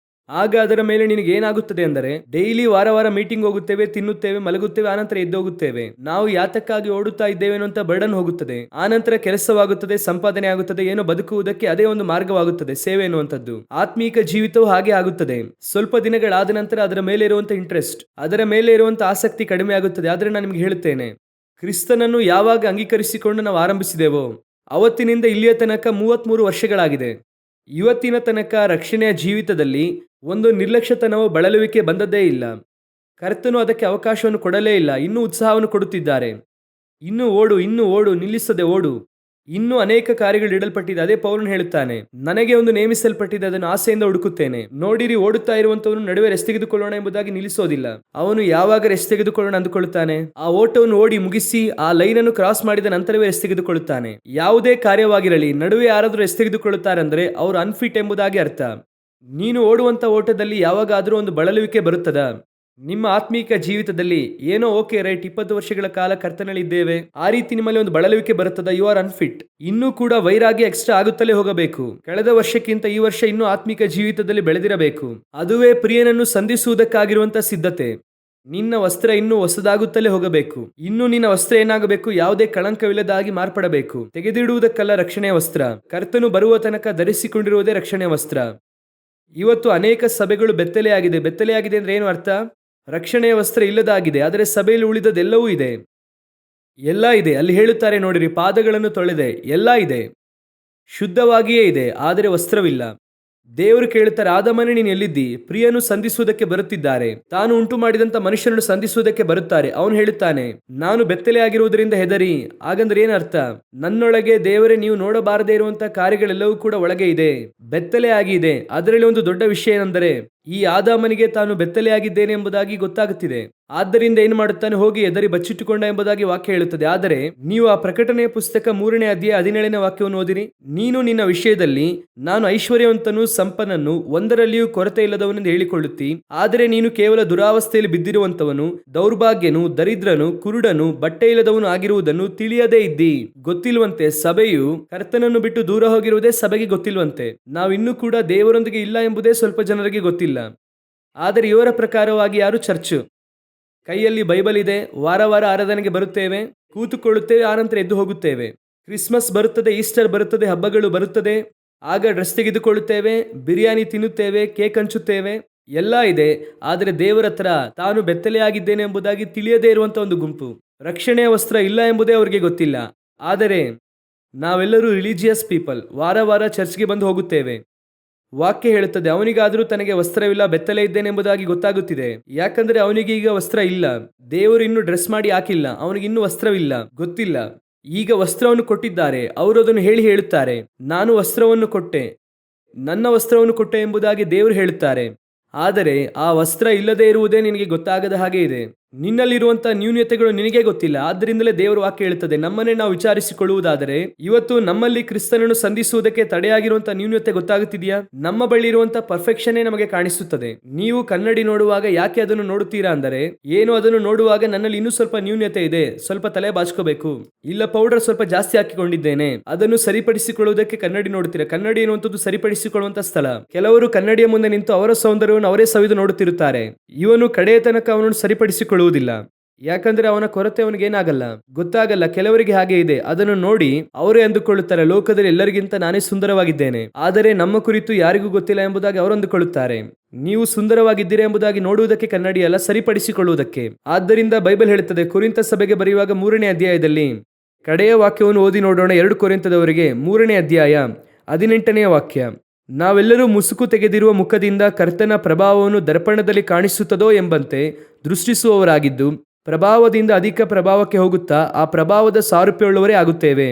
ಆಗ ಅದರ ಮೇಲೆ ನಿನಗೆ ಏನಾಗುತ್ತದೆ ಅಂದರೆ ಡೈಲಿ ವಾರ ವಾರ ಮೀಟಿಂಗ್ ಹೋಗುತ್ತೇವೆ, ತಿನ್ನುತ್ತೇವೆ, ಮಲಗುತ್ತೇವೆ, ಆನಂತರ ಎದ್ದೋಗುತ್ತೇವೆ. ನಾವು ಯಾತಕ್ಕಾಗಿ ಓಡುತ್ತಾ ಇದ್ದೇವೇನೋ ಅಂತ ಬರ್ಡನ್ ಹೋಗುತ್ತದೆ. ಆನಂತರ ಕೆಲಸವಾಗುತ್ತದೆ, ಸಂಪಾದನೆ ಆಗುತ್ತದೆ, ಏನೋ ಬದುಕುವುದಕ್ಕೆ ಅದೇ ಒಂದು ಮಾರ್ಗವಾಗುತ್ತದೆ ಸೇವೆ ಎನ್ನುವಂಥದ್ದು. ಆತ್ಮೀಕ ಜೀವಿತವು ಹಾಗೆ ಆಗುತ್ತದೆ. ಸ್ವಲ್ಪ ದಿನಗಳಾದ ನಂತರ ಅದರ ಮೇಲೆ ಇರುವಂತ ಇಂಟ್ರೆಸ್ಟ್, ಅದರ ಮೇಲೆ ಇರುವಂತ ಆಸಕ್ತಿ ಕಡಿಮೆ ಆಗುತ್ತದೆ. ಆದ್ರೆ ನಾನು ನಿಮ್ಗೆ ಹೇಳುತ್ತೇನೆ, ಕ್ರಿಸ್ತನನ್ನು ಯಾವಾಗ ಅಂಗೀಕರಿಸಿಕೊಂಡು ನಾವು ಆರಂಭಿಸಿದೆವೋ ಅವತ್ತಿನಿಂದ ಇಲ್ಲಿಯ ತನಕ 33 ವರ್ಷಗಳಾಗಿದೆ. ಇವತ್ತಿನ ತನಕ ರಕ್ಷಣೆಯ ಜೀವಿತದಲ್ಲಿ ಒಂದು ನಿರ್ಲಕ್ಷ್ಯತನವೋ ಬಳಲುವಿಕೆ ಬಂದದ್ದೇ ಇಲ್ಲ. ಕರ್ತನು ಅದಕ್ಕೆ ಅವಕಾಶವನ್ನು ಕೊಡಲೇ ಇಲ್ಲ. ಇನ್ನೂ ಉತ್ಸಾಹವನ್ನು ಕೊಡುತ್ತಿದ್ದಾರೆ. ಇನ್ನೂ ಓಡು, ನಿಲ್ಲಿಸದೆ ಓಡು. ಇನ್ನೂ ಅನೇಕ ಕಾರ್ಯಗಳು ಇಡಲ್ಪಟ್ಟಿದೆ. ಅದೇ ಪೌಲನು ಹೇಳುತ್ತಾನೆ, ನನಗೆ ಒಂದು ನೇಮಿಸಲ್ಪಟ್ಟಿದೆ, ಅದನ್ನು ಆಸೆಯಿಂದ ಹುಡುಕುತ್ತೇನೆ. ನೋಡಿರಿ, ಓಡುತ್ತಾ ಇರುವಂತವನು ನಡುವೆ ರೆಸ್ಟ್ ತೆಗೆದುಕೊಳ್ಳೋಣ ಎಂಬುದಾಗಿ ನಿಲ್ಲಿಸೋದಿಲ್ಲ. ಅವನು ಯಾವಾಗ ರೆಸ್ಟ್ ತೆಗೆದುಕೊಳ್ಳೋಣ ಅಂದುಕೊಳ್ಳುತ್ತಾನೆ, ಆ ಓಟವನ್ನು ಓಡಿ ಮುಗಿಸಿ ಆ ಲೈನ್ ಅನ್ನು ಕ್ರಾಸ್ ಮಾಡಿದ ನಂತರವೇ ರೆಸ್ಟ್ ತೆಗೆದುಕೊಳ್ಳುತ್ತಾನೆ. ಯಾವುದೇ ಕಾರ್ಯವಾಗಿರಲಿ ನಡುವೆ ಯಾರಾದರೂ ರೆಸ್ಟ್ ತೆಗೆದುಕೊಳ್ಳುತ್ತಾರೆ ಅಂದ್ರೆ ಅವರು ಅನ್ಫಿಟ್ ಎಂಬುದಾಗಿ ಅರ್ಥ. ನೀನು ಓಡುವಂತ ಓಟದಲ್ಲಿ ಯಾವಾಗಾದರೂ ಒಂದು ಬಳಲುವಿಕೆ ಬರುತ್ತದಾ? ನಿಮ್ಮ ಆತ್ಮೀಕ ಜೀವಿತದಲ್ಲಿ ಏನೋ ಓಕೆ ರೈಟ್, 20 ವರ್ಷಗಳ ಕಾಲ ಕರ್ತನಲ್ಲಿ ಇದ್ದೇವೆ, ಆ ರೀತಿ ನಿಮ್ಮಲ್ಲಿ ಒಂದು ಬಳಲುವಿಕೆ ಬರುತ್ತದ, ಯು ಆರ್ ಅನ್ಫಿಟ್. ಇನ್ನೂ ಕೂಡ ವೈರಾಗ್ಯ ಎಕ್ಸ್ಟ್ರಾ ಆಗುತ್ತಲೇ ಹೋಗಬೇಕು. ಕಳೆದ ವರ್ಷಕ್ಕಿಂತ ಈ ವರ್ಷ ಇನ್ನೂ ಆತ್ಮಿಕ ಜೀವಿತದಲ್ಲಿ ಬೆಳೆದಿರಬೇಕು. ಅದುವೇ ಪ್ರಿಯನನ್ನು ಸಂಧಿಸುವುದಕ್ಕಾಗಿರುವಂತ ಸಿದ್ಧತೆ. ನಿನ್ನ ವಸ್ತ್ರ ಇನ್ನೂ ಹೊಸದಾಗುತ್ತಲೇ ಹೋಗಬೇಕು. ಇನ್ನು ನಿನ್ನ ವಸ್ತ್ರ ಏನಾಗಬೇಕು? ಯಾವುದೇ ಕಳಂಕವಿಲ್ಲದಾಗಿ ಮಾರ್ಪಡಬೇಕು. ತೆಗೆದಿಡುವುದಕ್ಕಲ್ಲ ರಕ್ಷಣೆಯ ವಸ್ತ್ರ. ಕರ್ತನು ಬರುವ ತನಕ ಧರಿಸಿಕೊಂಡಿರುವುದೇ ರಕ್ಷಣೆಯ ವಸ್ತ್ರ. ಇವತ್ತು ಅನೇಕ ಸಭೆಗಳು ಬೆತ್ತಲೆಯಾಗಿದೆ ಅಂದ್ರೆ ಏನು ಅರ್ಥ? ರಕ್ಷಣೆಯ ವಸ್ತ್ರ ಇಲ್ಲದಾಗಿದೆ. ಆದರೆ ಸಭೆಯಲ್ಲಿ ಉಳಿದದೆಲ್ಲವೂ ಇದೆ, ಎಲ್ಲ ಇದೆ. ಅಲ್ಲಿ ಹೇಳುತ್ತಾರೆ ನೋಡಿರಿ, ಪಾದಗಳನ್ನು ತೊಳೆದೆ, ಎಲ್ಲ ಇದೆ, ಶುದ್ಧವಾಗಿಯೇ ಇದೆ, ಆದರೆ ವಸ್ತ್ರವಿಲ್ಲ. ದೇವರು ಕೇಳುತ್ತಾರೆ, ಆದಮನೇ ನೀನು ಎಲ್ಲಿದ್ದಿ? ಪ್ರಿಯನು ಸಂಧಿಸುವುದಕ್ಕೆ ಬರುತ್ತಿದ್ದಾರೆ. ತಾನು ಉಂಟು ಮಾಡಿದಂತ ಮನುಷ್ಯನನ್ನು ಸಂಧಿಸುವುದಕ್ಕೆ ಬರುತ್ತಾರೆ. ಅವನು ಹೇಳುತ್ತಾನೆ, ನಾನು ಬೆತ್ತಲೆ ಆಗಿರುವುದರಿಂದ ಹೆದರಿ. ಹಾಗಂದ್ರೆ ಏನರ್ಥ? ನನ್ನೊಳಗೆ ದೇವರೇ ನೀವು ನೋಡಬಾರದೇ ಇರುವಂತಹ ಕಾರ್ಯಗಳೆಲ್ಲವೂ ಕೂಡ ಒಳಗೆ ಇದೆ, ಬೆತ್ತಲೆ ಆಗಿದೆ. ಅದರಲ್ಲಿ ಒಂದು ದೊಡ್ಡ ವಿಷಯ ಏನೆಂದರೆ ಈ ಆದಾಮನಿಗೆ ತಾನು ಬೆತ್ತಲೆಯಾಗಿದ್ದೇನೆ ಎಂಬುದಾಗಿ ಗೊತ್ತಾಗುತ್ತಿದೆ. ಆದ್ದರಿಂದ ಏನು ಮಾಡುತ್ತಾನೆ? ಹೋಗಿ ಎದರಿ ಬಚ್ಚಿಟ್ಟುಕೊಂಡ ಎಂಬುದಾಗಿ ವಾಕ್ಯ ಹೇಳುತ್ತದೆ. ಆದರೆ ನೀವು ಆ ಪ್ರಕಟಣೆಯ ಪುಸ್ತಕ 3ನೇ ಅಧ್ಯಾಯ 17ನೇ ವಾಕ್ಯವನ್ನು ಓದಿರಿ. ನೀನು ನಿನ್ನ ವಿಷಯದಲ್ಲಿ ನಾನು ಐಶ್ವರ್ಯವಂತನು, ಸಂಪನ್ನನು, ಒಂದರಲ್ಲಿಯೂ ಕೊರತೆ ಇಲ್ಲದವನೆಂದು ಹೇಳಿಕೊಳ್ಳುತ್ತಿ, ಆದರೆ ನೀನು ಕೇವಲ ದುರಾವಸ್ಥೆಯಲ್ಲಿ ಬಿದ್ದಿರುವಂತವನು, ದೌರ್ಭಾಗ್ಯನು, ದರಿದ್ರನು, ಕುರುಡನು, ಬಟ್ಟೆ ಇಲ್ಲದವನು ಆಗಿರುವುದನ್ನು ತಿಳಿಯದೇ ಇದ್ದಿ. ಗೊತ್ತಿಲ್ವಂತೆ ಸಭೆಯು ಕರ್ತನನ್ನು ಬಿಟ್ಟು ದೂರ ಹೋಗಿರುವುದೇ ಸಭೆಗೆ ಗೊತ್ತಿಲ್ವಂತೆ. ನಾವು ಇನ್ನೂ ಕೂಡ ದೇವರೊಂದಿಗೆ ಇಲ್ಲ ಎಂಬುದೇ ಸ್ವಲ್ಪ ಜನರಿಗೆ ಗೊತ್ತಿಲ್ಲ. ಆದರೆ ಇವರ ಪ್ರಕಾರವಾಗಿ ಯಾರು ಚರ್ಚ್, ಕೈಯಲ್ಲಿ ಬೈಬಲ್ ಇದೆ, ವಾರ ವಾರ ಆರಾಧನೆಗೆ ಬರುತ್ತೇವೆ, ಕೂತುಕೊಳ್ಳುತ್ತೇವೆ, ಆನಂತರ ಎದ್ದು ಹೋಗುತ್ತೇವೆ. ಕ್ರಿಸ್ಮಸ್ ಬರುತ್ತದೆ, ಈಸ್ಟರ್ ಬರುತ್ತದೆ, ಹಬ್ಬಗಳು ಬರುತ್ತದೆ, ಆಗ ಡ್ರೆಸ್ ತೆಗೆದುಕೊಳ್ಳುತ್ತೇವೆ, ಬಿರಿಯಾನಿ ತಿನ್ನುತ್ತೇವೆ, ಕೇಕ್ ಹಂಚುತ್ತೇವೆ, ಎಲ್ಲ ಇದೆ. ಆದರೆ ದೇವರ ಹತ್ರ ತಾನು ಬೆತ್ತಲೆಯಾಗಿದ್ದೇನೆ ಎಂಬುದಾಗಿ ತಿಳಿಯದೇ ಇರುವಂತ ಒಂದು ಗುಂಪು. ರಕ್ಷಣೆಯ ವಸ್ತ್ರ ಇಲ್ಲ ಎಂಬುದೇ ಅವರಿಗೆ ಗೊತ್ತಿಲ್ಲ. ಆದರೆ ನಾವೆಲ್ಲರೂ ರಿಲಿಜಿಯಸ್ ಪೀಪಲ್, ವಾರ ವಾರ ಚರ್ಚ್ಗೆ ಬಂದು ಹೋಗುತ್ತೇವೆ. ವಾಕ್ಯ ಹೇಳುತ್ತದೆ, ಅವನಿಗಾದರೂ ತನಗೆ ವಸ್ತ್ರವಿಲ್ಲ, ಬೆತ್ತಲೆ ಇದ್ದೇನೆ ಎಂಬುದಾಗಿ ಗೊತ್ತಾಗುತ್ತಿದೆ. ಯಾಕಂದ್ರೆ ಅವನಿಗೆ ಈಗ ವಸ್ತ್ರ ಇಲ್ಲ. ದೇವರು ಇನ್ನೂ ಡ್ರೆಸ್ ಮಾಡಿ ಹಾಕಿಲ್ಲ, ಅವನಿಗೆ ಇನ್ನೂ ವಸ್ತ್ರವಿಲ್ಲ, ಗೊತ್ತಿಲ್ಲ. ಈಗ ವಸ್ತ್ರವನ್ನು ಕೊಟ್ಟಿದ್ದಾರೆ. ಅವರು ಅದನ್ನು ಹೇಳುತ್ತಾರೆ, ನಾನು ವಸ್ತ್ರವನ್ನು ಕೊಟ್ಟೆ, ನನ್ನ ವಸ್ತ್ರವನ್ನು ಕೊಟ್ಟೆ ಎಂಬುದಾಗಿ ದೇವರು ಹೇಳುತ್ತಾರೆ. ಆದರೆ ಆ ವಸ್ತ್ರ ಇಲ್ಲದೆ ಇರುವುದೇ ನಿನಗೆ ಗೊತ್ತಾಗದ ಹಾಗೆ ಇದೆ. ನಿನ್ನಲ್ಲಿರುವಂತಹ ನ್ಯೂನ್ಯತೆಗಳು ನಿನಗೆ ಗೊತ್ತಿಲ್ಲ. ಆದ್ದರಿಂದಲೇ ದೇವರು ವಾಕ್ಯ ಹೇಳುತ್ತದೆ, ನಮ್ಮನ್ನೇ ನಾವು ವಿಚಾರಿಸಿಕೊಳ್ಳುವುದಾದರೆ ಇವತ್ತು ನಮ್ಮಲ್ಲಿ ಕ್ರಿಸ್ತನನ್ನು ಸಂಧಿಸುವುದಕ್ಕೆ ತಡೆಯಾಗಿರುವಂತಹ ನ್ಯೂನ್ಯತೆ ಗೊತ್ತಾಗುತ್ತಿದೆಯಾ? ನಮ್ಮ ಬಳಿ ಇರುವಂತಹ ಪರ್ಫೆಕ್ಷನ್ನೇ ನಮಗೆ ಕಾಣಿಸುತ್ತದೆ. ನೀವು ಕನ್ನಡಿ ನೋಡುವಾಗ ಯಾಕೆ ಅದನ್ನು ನೋಡುತ್ತೀರಾ ಅಂದರೆ, ಏನು ಅದನ್ನು ನೋಡುವಾಗ ನನ್ನಲ್ಲಿ ಇನ್ನೂ ಸ್ವಲ್ಪ ನ್ಯೂನ್ಯತೆ ಇದೆ, ಸ್ವಲ್ಪ ತಲೆ ಬಾಚ್ಕೋಬೇಕು, ಇಲ್ಲ ಪೌಡರ್ ಸ್ವಲ್ಪ ಜಾಸ್ತಿ ಹಾಕಿಕೊಂಡಿದ್ದೇನೆ, ಅದನ್ನು ಸರಿಪಡಿಸಿಕೊಳ್ಳುವುದಕ್ಕೆ ಕನ್ನಡಿ ನೋಡುತ್ತೀರಾ. ಕನ್ನಡಿ ಎನ್ನುವಂಥದ್ದು ಸರಿಪಡಿಸಿಕೊಳ್ಳುವಂತ ಸ್ಥಳ. ಕೆಲವರು ಕನ್ನಡಿಯ ಮುಂದೆ ನಿಂತು ಅವರ ಸೌಂದರ್ಯವನ್ನು ಅವರೇ ಸವಿದು ನೋಡುತ್ತಿರುತ್ತಾರೆ. ಇವನು ಕಡೆಯ ತನಕ ಅವನನ್ನು ಸರಿಪಡಿಸಿಕೊಳ್ಳುವುದಿಲ್ಲ. ಯಾಕಂದ್ರೆ ಅವನ ಕೊರತೆ ಅವನಿಗೆ ಏನಾಗಲ್ಲ, ಗೊತ್ತಾಗಲ್ಲ. ಕೆಲವರಿಗೆ ಹಾಗೆ ಇದೆ. ಅದನ್ನು ನೋಡಿ ಅವರೇ ಅಂದುಕೊಳ್ಳುತ್ತಾರೆ, ಲೋಕದಲ್ಲಿ ಎಲ್ಲರಿಗಿಂತ ನಾನೇ ಸುಂದರವಾಗಿದ್ದೇನೆ, ಆದರೆ ನಮ್ಮ ಕುರಿತು ಯಾರಿಗೂ ಗೊತ್ತಿಲ್ಲ ಎಂಬುದಾಗಿ ಅವರು ಅಂದುಕೊಳ್ಳುತ್ತಾರೆ. ನೀವು ಸುಂದರವಾಗಿದ್ದೀರಾ ಎಂಬುದಾಗಿ ನೋಡುವುದಕ್ಕೆ ಕನ್ನಡಿ ಅಲ್ಲ, ಸರಿಪಡಿಸಿಕೊಳ್ಳುವುದಕ್ಕೆ. ಆದ್ದರಿಂದ ಬೈಬಲ್ ಹೇಳುತ್ತದೆ, ಕೊರಿಂಥ ಸಭೆಗೆ ಬರೆಯುವಾಗ 3ನೇ ಅಧ್ಯಾಯದಲ್ಲಿ ಕಡೆಯ ವಾಕ್ಯವನ್ನು ಓದಿ ನೋಡೋಣ. 2 ಕೊರಿಂಥದವರಿಗೆ 3ನೇ ಅಧ್ಯಾಯ 18ನೇ ವಾಕ್ಯ. ನಾವೆಲ್ಲರೂ ಮುಸುಕು ತೆಗೆದಿರುವ ಮುಖದಿಂದ ಕರ್ತನ ಪ್ರಭಾವವನ್ನು ದರ್ಪಣದಲ್ಲಿ ಕಾಣಿಸುತ್ತದೋ ಎಂಬಂತೆ ದೃಷ್ಟಿಸುವವರಾಗಿದ್ದು, ಪ್ರಭಾವದಿಂದ ಅಧಿಕ ಪ್ರಭಾವಕ್ಕೆ ಹೋಗುತ್ತಾ ಆ ಪ್ರಭಾವದ ಸಾರೂಪ್ಯವುಳ್ಳವರೇ ಆಗುತ್ತೇವೆ.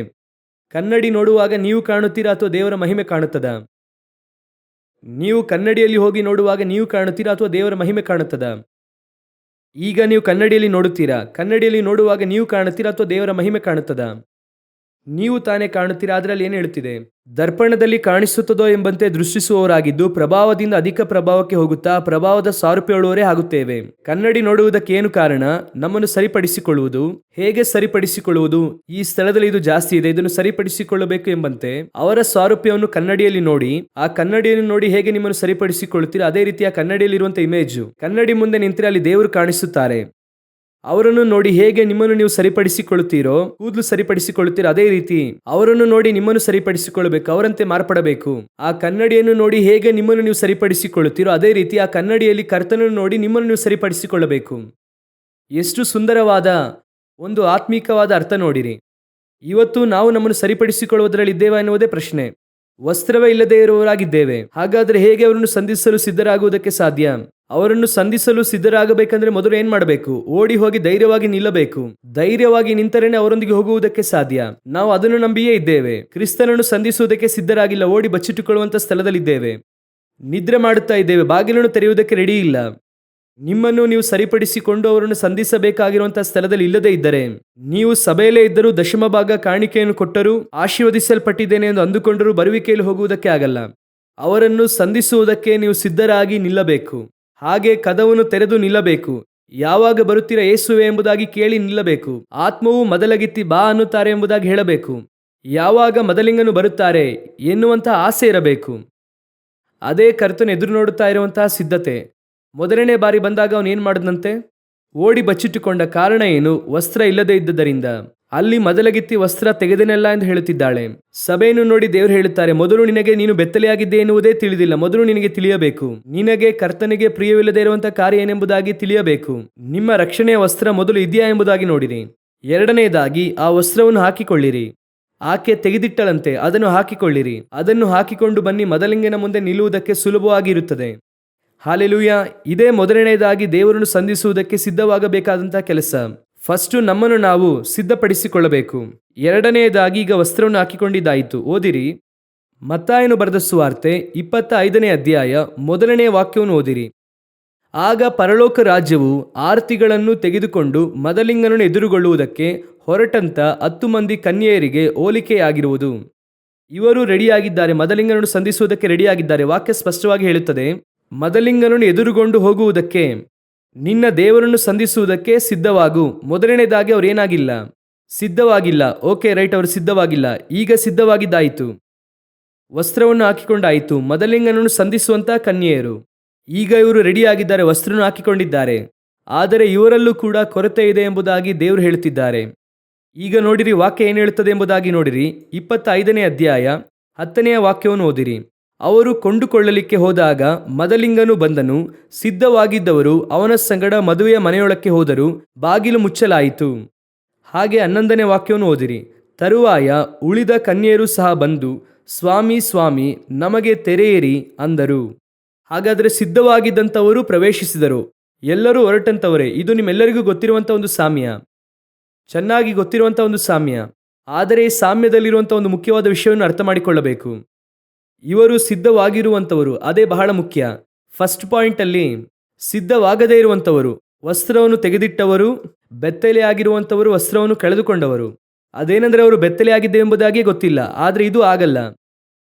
ಕನ್ನಡಿ ನೋಡುವಾಗ ನೀವು ಕಾಣುತ್ತೀರಾ ಅಥವಾ ದೇವರ ಮಹಿಮೆ ಕಾಣುತ್ತದಾ? ನೀವು ಕನ್ನಡಿಯಲ್ಲಿ ಹೋಗಿ ನೋಡುವಾಗ ನೀವು ಕಾಣುತ್ತೀರಾ ಅಥವಾ ದೇವರ ಮಹಿಮೆ ಕಾಣುತ್ತದಾ? ಈಗ ನೀವು ಕನ್ನಡಿಯಲ್ಲಿ ನೋಡುತ್ತೀರಾ, ಕನ್ನಡಿಯಲ್ಲಿ ನೋಡುವಾಗ ನೀವು ಕಾಣುತ್ತೀರಾ ಅಥವಾ ದೇವರ ಮಹಿಮೆ ಕಾಣುತ್ತದಾ? ನೀವು ತಾನೇ ಕಾಣುತ್ತೀರಾ. ಅದರಲ್ಲಿ ಏನು ಹೇಳ್ತಿದೆ? ದರ್ಪಣದಲ್ಲಿ ಕಾಣಿಸುತ್ತದೋ ಎಂಬಂತೆ ದೃಷ್ಟಿಸುವವರಾಗಿದ್ದು ಪ್ರಭಾವದಿಂದ ಅಧಿಕ ಪ್ರಭಾವಕ್ಕೆ ಹೋಗುತ್ತಾ ಪ್ರಭಾವದ ಸಾರೂಪ್ಯವುಳ್ಳವರೇ ಆಗುತ್ತೇವೆ. ಕನ್ನಡಿ ನೋಡುವುದಕ್ಕೆ ಏನು ಕಾರಣ? ನಮ್ಮನ್ನು ಸರಿಪಡಿಸಿಕೊಳ್ಳುವುದು. ಹೇಗೆ ಸರಿಪಡಿಸಿಕೊಳ್ಳುವುದು? ಈ ಸ್ಥಳದಲ್ಲಿ ಇದು ಜಾಸ್ತಿ ಇದೆ, ಇದನ್ನು ಸರಿಪಡಿಸಿಕೊಳ್ಳಬೇಕು ಎಂಬಂತೆ ಅವರ ಸಾರೂಪ್ಯವನ್ನು ಕನ್ನಡಿಯಲ್ಲಿ ನೋಡಿ, ಆ ಕನ್ನಡಿಯನ್ನು ನೋಡಿ ಹೇಗೆ ನಿಮ್ಮನ್ನು ಸರಿಪಡಿಸಿಕೊಳ್ಳುತ್ತೀರಾ ಅದೇ ರೀತಿಯ ಕನ್ನಡಿಯಲ್ಲಿರುವಂತಹ ಇಮೇಜ್ ಕನ್ನಡಿ ಮುಂದೆ ನಿಂತರೆ ಅಲ್ಲಿ ದೇವರು ಕಾಣಿಸುತ್ತಾರೆ. ಅವರನ್ನು ನೋಡಿ ಹೇಗೆ ನಿಮ್ಮನ್ನು ನೀವು ಸರಿಪಡಿಸಿಕೊಳ್ಳುತ್ತೀರೋ, ಕೂದಲು ಸರಿಪಡಿಸಿಕೊಳ್ಳುತ್ತೀರೋ ಅದೇ ರೀತಿ ಅವರನ್ನು ನೋಡಿ ನಿಮ್ಮನ್ನು ಸರಿಪಡಿಸಿಕೊಳ್ಳಬೇಕು, ಅವರಂತೆ ಮಾರ್ಪಡಬೇಕು. ಆ ಕನ್ನಡಿಯನ್ನು ನೋಡಿ ಹೇಗೆ ನಿಮ್ಮನ್ನು ನೀವು ಸರಿಪಡಿಸಿಕೊಳ್ಳುತ್ತೀರೋ ಅದೇ ರೀತಿ ಆ ಕನ್ನಡಿಯಲ್ಲಿ ಕರ್ತನನ್ನು ನೋಡಿ ನಿಮ್ಮನ್ನು ನೀವು ಸರಿಪಡಿಸಿಕೊಳ್ಳಬೇಕು. ಎಷ್ಟು ಸುಂದರವಾದ ಒಂದು ಆತ್ಮೀಕವಾದ ಅರ್ಥ ನೋಡಿರಿ. ಇವತ್ತು ನಾವು ನಮ್ಮನ್ನು ಸರಿಪಡಿಸಿಕೊಳ್ಳುವುದರಲ್ಲಿ ಇದ್ದೇವೆ ಎನ್ನುವುದೇ ಪ್ರಶ್ನೆ. ವಸ್ತ್ರವೇ ಇಲ್ಲದೆ ಇರುವವರಾಗಿದ್ದೇವೆ. ಹಾಗಾದರೆ ಹೇಗೆ ಅವರನ್ನು ಸಂಧಿಸಲು ಸಿದ್ಧರಾಗುವುದಕ್ಕೆ ಸಾಧ್ಯ? ಅವರನ್ನು ಸಂಧಿಸಲು ಸಿದ್ಧರಾಗಬೇಕಂದ್ರೆ ಮೊದಲು ಏನ್ ಮಾಡಬೇಕು? ಓಡಿ ಹೋಗಿ ಧೈರ್ಯವಾಗಿ ನಿಲ್ಲಬೇಕು. ಧೈರ್ಯವಾಗಿ ನಿಂತರೇನೆ ಅವರೊಂದಿಗೆ ಹೋಗುವುದಕ್ಕೆ ಸಾಧ್ಯ. ನಾವು ಅದನ್ನು ನಂಬಿಯೇ ಇದ್ದೇವೆ. ಕ್ರಿಸ್ತನನ್ನು ಸಂಧಿಸುವುದಕ್ಕೆ ಸಿದ್ಧರಾಗಿಲ್ಲ, ಓಡಿ ಬಚ್ಚಿಟ್ಟುಕೊಳ್ಳುವಂತ ಸ್ಥಳದಲ್ಲಿದ್ದೇವೆ, ನಿದ್ರೆ ಮಾಡುತ್ತಾ ಇದ್ದೇವೆ, ಬಾಗಿಲನ್ನು ತೆರೆಯುವುದಕ್ಕೆ ರೆಡಿ ಇಲ್ಲ. ನಿಮ್ಮನ್ನು ನೀವು ಸರಿಪಡಿಸಿಕೊಂಡು ಅವರನ್ನು ಸಂಧಿಸಬೇಕಾಗಿರುವಂತಹ ಸ್ಥಳದಲ್ಲಿ ಇಲ್ಲದೇ ಇದ್ದರೆ, ನೀವು ಸಭೆಯಲ್ಲೇ ಇದ್ದರೂ ದಶಮ ಭಾಗ ಕಾಣಿಕೆಯನ್ನು ಕೊಟ್ಟರೂ ಆಶೀರ್ವದಿಸಲ್ಪಟ್ಟಿದ್ದೇನೆ ಎಂದು ಅಂದುಕೊಂಡರೂ ಬರುವಿಕೆಯಲ್ಲಿ ಹೋಗುವುದಕ್ಕೆ ಆಗಲ್ಲ. ಅವರನ್ನು ಸಂಧಿಸುವುದಕ್ಕೆ ನೀವು ಸಿದ್ಧರಾಗಿ ನಿಲ್ಲಬೇಕು. ಹಾಗೆ ಕದವನ್ನು ತೆರೆದು ನಿಲ್ಲಬೇಕು. ಯಾವಾಗ ಬರುತ್ತೀರಾ ಯೇಸುವೆ ಎಂಬುದಾಗಿ ಕೇಳಿ ನಿಲ್ಲಬೇಕು. ಆತ್ಮವು ಮದಲಗಿತ್ತಿ ಬಾ ಅನ್ನುತ್ತಾರೆ ಎಂಬುದಾಗಿ ಹೇಳಬೇಕು. ಯಾವಾಗ ಮದಲಿಂಗನು ಬರುತ್ತಾರೆ ಎನ್ನುವಂತಹ ಆಸೆ ಇರಬೇಕು. ಅದೇ ಕರ್ತನ ಎದುರು ನೋಡುತ್ತಾ ಇರುವಂತಹ ಸಿದ್ಧತೆ. ಮೊದಲನೇ ಬಾರಿ ಬಂದಾಗ ಅವನು ಏನ್ ಮಾಡಿದಂತೆ? ಓಡಿ ಬಚ್ಚಿಟ್ಟುಕೊಂಡ. ಕಾರಣ ಏನು? ವಸ್ತ್ರ ಇಲ್ಲದೆ ಇದ್ದದರಿಂದ. ಅಲ್ಲಿ ಮದಲಗಿತ್ತಿ ವಸ್ತ್ರ ತೆಗೆದನೆಲ್ಲ ಎಂದು ಹೇಳುತ್ತಿದ್ದಾಳೆ. ಸಭೆಯನ್ನು ನೋಡಿ ದೇವರು ಹೇಳುತ್ತಾರೆ, ಮೊದಲು ನಿನಗೆ ನೀನು ಬೆತ್ತಲೆಯಾಗಿದ್ದೆ ಎನ್ನುವುದೇ ತಿಳಿದಿಲ್ಲ. ಮೊದಲು ನಿನಗೆ ತಿಳಿಯಬೇಕು, ನಿನಗೆ ಕರ್ತನಿಗೆ ಪ್ರಿಯವಿಲ್ಲದೆ ಇರುವಂತಹ ಕಾರ್ಯ ಏನೆಂಬುದಾಗಿ ತಿಳಿಯಬೇಕು. ನಿಮ್ಮ ರಕ್ಷಣೆಯ ವಸ್ತ್ರ ಮೊದಲು ಇದೆಯಾ ಎಂಬುದಾಗಿ ನೋಡಿರಿ. ಎರಡನೆಯದಾಗಿ ಆ ವಸ್ತ್ರವನ್ನು ಹಾಕಿಕೊಳ್ಳಿರಿ. ಆಕೆ ತೆಗೆದಿಟ್ಟಳಂತೆ, ಅದನ್ನು ಹಾಕಿಕೊಳ್ಳಿರಿ. ಅದನ್ನು ಹಾಕಿಕೊಂಡು ಬನ್ನಿ, ಮದಲಿಂಗನ ಮುಂದೆ ನಿಲ್ಲುವುದಕ್ಕೆ ಸುಲಭವಾಗಿರುತ್ತದೆ. ಹಾಲೆಲೂಯ. ಇದೇ ಮೊದಲನೆಯದಾಗಿ ದೇವರನ್ನು ಸಂಧಿಸುವುದಕ್ಕೆ ಸಿದ್ಧವಾಗಬೇಕಾದಂತಹ ಕೆಲಸ. ಫಸ್ಟು ನಮ್ಮನ್ನು ನಾವು ಸಿದ್ಧಪಡಿಸಿಕೊಳ್ಳಬೇಕು. ಎರಡನೆಯದಾಗಿ ಈಗ ವಸ್ತ್ರವನ್ನು ಹಾಕಿಕೊಂಡಿದ್ದಾಯಿತು. ಓದಿರಿ, ಮತ್ತಾಯನು ಬರೆದ ಸುವಾರ್ತೆ 25ನೇ ಅಧ್ಯಾಯ 1ನೇ ವಾಕ್ಯವನ್ನು ಓದಿರಿ. ಆಗ ಪರಲೋಕ ರಾಜ್ಯವು ಆರತಿಗಳನ್ನು ತೆಗೆದುಕೊಂಡು ಮದಲಿಂಗನನ್ನು ಎದುರುಗೊಳ್ಳುವುದಕ್ಕೆ ಹೊರಟಂತ 10 ಮಂದಿ ಕನ್ಯೆಯರಿಗೆ ಹೋಲಿಕೆಯಾಗಿರುವುದು. ಇವರು ರೆಡಿಯಾಗಿದ್ದಾರೆ, ಮದಲಿಂಗನನ್ನು ಸಂಧಿಸುವುದಕ್ಕೆ ರೆಡಿಯಾಗಿದ್ದಾರೆ. ವಾಕ್ಯ ಸ್ಪಷ್ಟವಾಗಿ ಹೇಳುತ್ತದೆ, ಮದಲಿಂಗನನ್ನು ಎದುರುಗೊಂಡು ಹೋಗುವುದಕ್ಕೆ, ನಿನ್ನ ದೇವರನ್ನು ಸಂಧಿಸುವುದಕ್ಕೆ ಸಿದ್ಧವಾಗು. ಮೊದಲನೇದಾಗಿ ಅವ್ರು ಏನಾಗಿಲ್ಲ? ಸಿದ್ಧವಾಗಿಲ್ಲ. ಓಕೆ ರೈಟ್, ಅವರು ಸಿದ್ಧವಾಗಿಲ್ಲ. ಈಗ ಸಿದ್ಧವಾಗಿದ್ದಾಯಿತು, ವಸ್ತ್ರವನ್ನು ಹಾಕಿಕೊಂಡಾಯಿತು. ಮದಲಿಂಗನನ್ನು ಸಂಧಿಸುವಂತ ಕನ್ಯೆಯರು ಈಗ ಇವರು ರೆಡಿಯಾಗಿದ್ದಾರೆ, ವಸ್ತ್ರವನ್ನು ಹಾಕಿಕೊಂಡಿದ್ದಾರೆ. ಆದರೆ ಇವರಲ್ಲೂ ಕೂಡ ಕೊರತೆ ಇದೆ ಎಂಬುದಾಗಿ ದೇವರು ಹೇಳುತ್ತಿದ್ದಾರೆ. ಈಗ ನೋಡಿರಿ ವಾಕ್ಯ ಏನು ಹೇಳುತ್ತದೆ ಎಂಬುದಾಗಿ ನೋಡಿರಿ. 25ನೇ ಅಧ್ಯಾಯ 10ನೇ ವಾಕ್ಯವನ್ನು ಓದಿರಿ. ಅವರು ಕೊಂಡುಕೊಳ್ಳಲಿಕ್ಕೆ ಹೋದಾಗ ಮದಲಿಂಗನು ಬಂದನು. ಸಿದ್ಧವಾಗಿದ್ದವರು ಅವನ ಸಂಗಡ ಮದುವೆಯ ಮನೆಯೊಳಕ್ಕೆ ಹೋದರು. ಬಾಗಿಲು ಮುಚ್ಚಲಾಯಿತು. ಹಾಗೆ 11ನೇ ವಾಕ್ಯವನ್ನು ಓದಿರಿ. ತರುವಾಯ ಉಳಿದ ಕನ್ಯೆಯರು ಸಹ ಬಂದು, ಸ್ವಾಮಿ ಸ್ವಾಮಿ, ನಮಗೆ ತೆರೆಯಿರಿ ಅಂದರು. ಹಾಗಾದರೆ ಸಿದ್ಧವಾಗಿದ್ದಂಥವರು ಪ್ರವೇಶಿಸಿದರು. ಎಲ್ಲರೂ ಹೊರಟಂಥವರೇ. ಇದು ನಿಮ್ಮೆಲ್ಲರಿಗೂ ಗೊತ್ತಿರುವಂಥ ಒಂದು ಸಾಮ್ಯ, ಚೆನ್ನಾಗಿ ಗೊತ್ತಿರುವಂಥ ಒಂದು ಸಾಮ್ಯ. ಆದರೆ ಈ ಸಾಮ್ಯದಲ್ಲಿರುವಂಥ ಒಂದು ಮುಖ್ಯವಾದ ವಿಷಯವನ್ನು ಅರ್ಥ ಮಾಡಿಕೊಳ್ಳಬೇಕು. ಇವರು ಸಿದ್ಧವಾಗಿರುವಂಥವರು, ಅದೇ ಬಹಳ ಮುಖ್ಯ. ಫಸ್ಟ್ ಪಾಯಿಂಟ್ ಅಲ್ಲಿ ಸಿದ್ಧವಾಗದೇ ಇರುವಂಥವರು, ವಸ್ತ್ರವನ್ನು ತೆಗೆದಿಟ್ಟವರು, ಬೆತ್ತಲೆಯಾಗಿರುವಂಥವರು, ವಸ್ತ್ರವನ್ನು ಕಳೆದುಕೊಂಡವರು. ಅದೇನೆಂದರೆ ಅವರು ಬೆತ್ತಲೆಯಾಗಿದ್ದೆ ಎಂಬುದಾಗಿ ಗೊತ್ತಿಲ್ಲ. ಆದರೆ ಇದು ಆಗಲ್ಲ.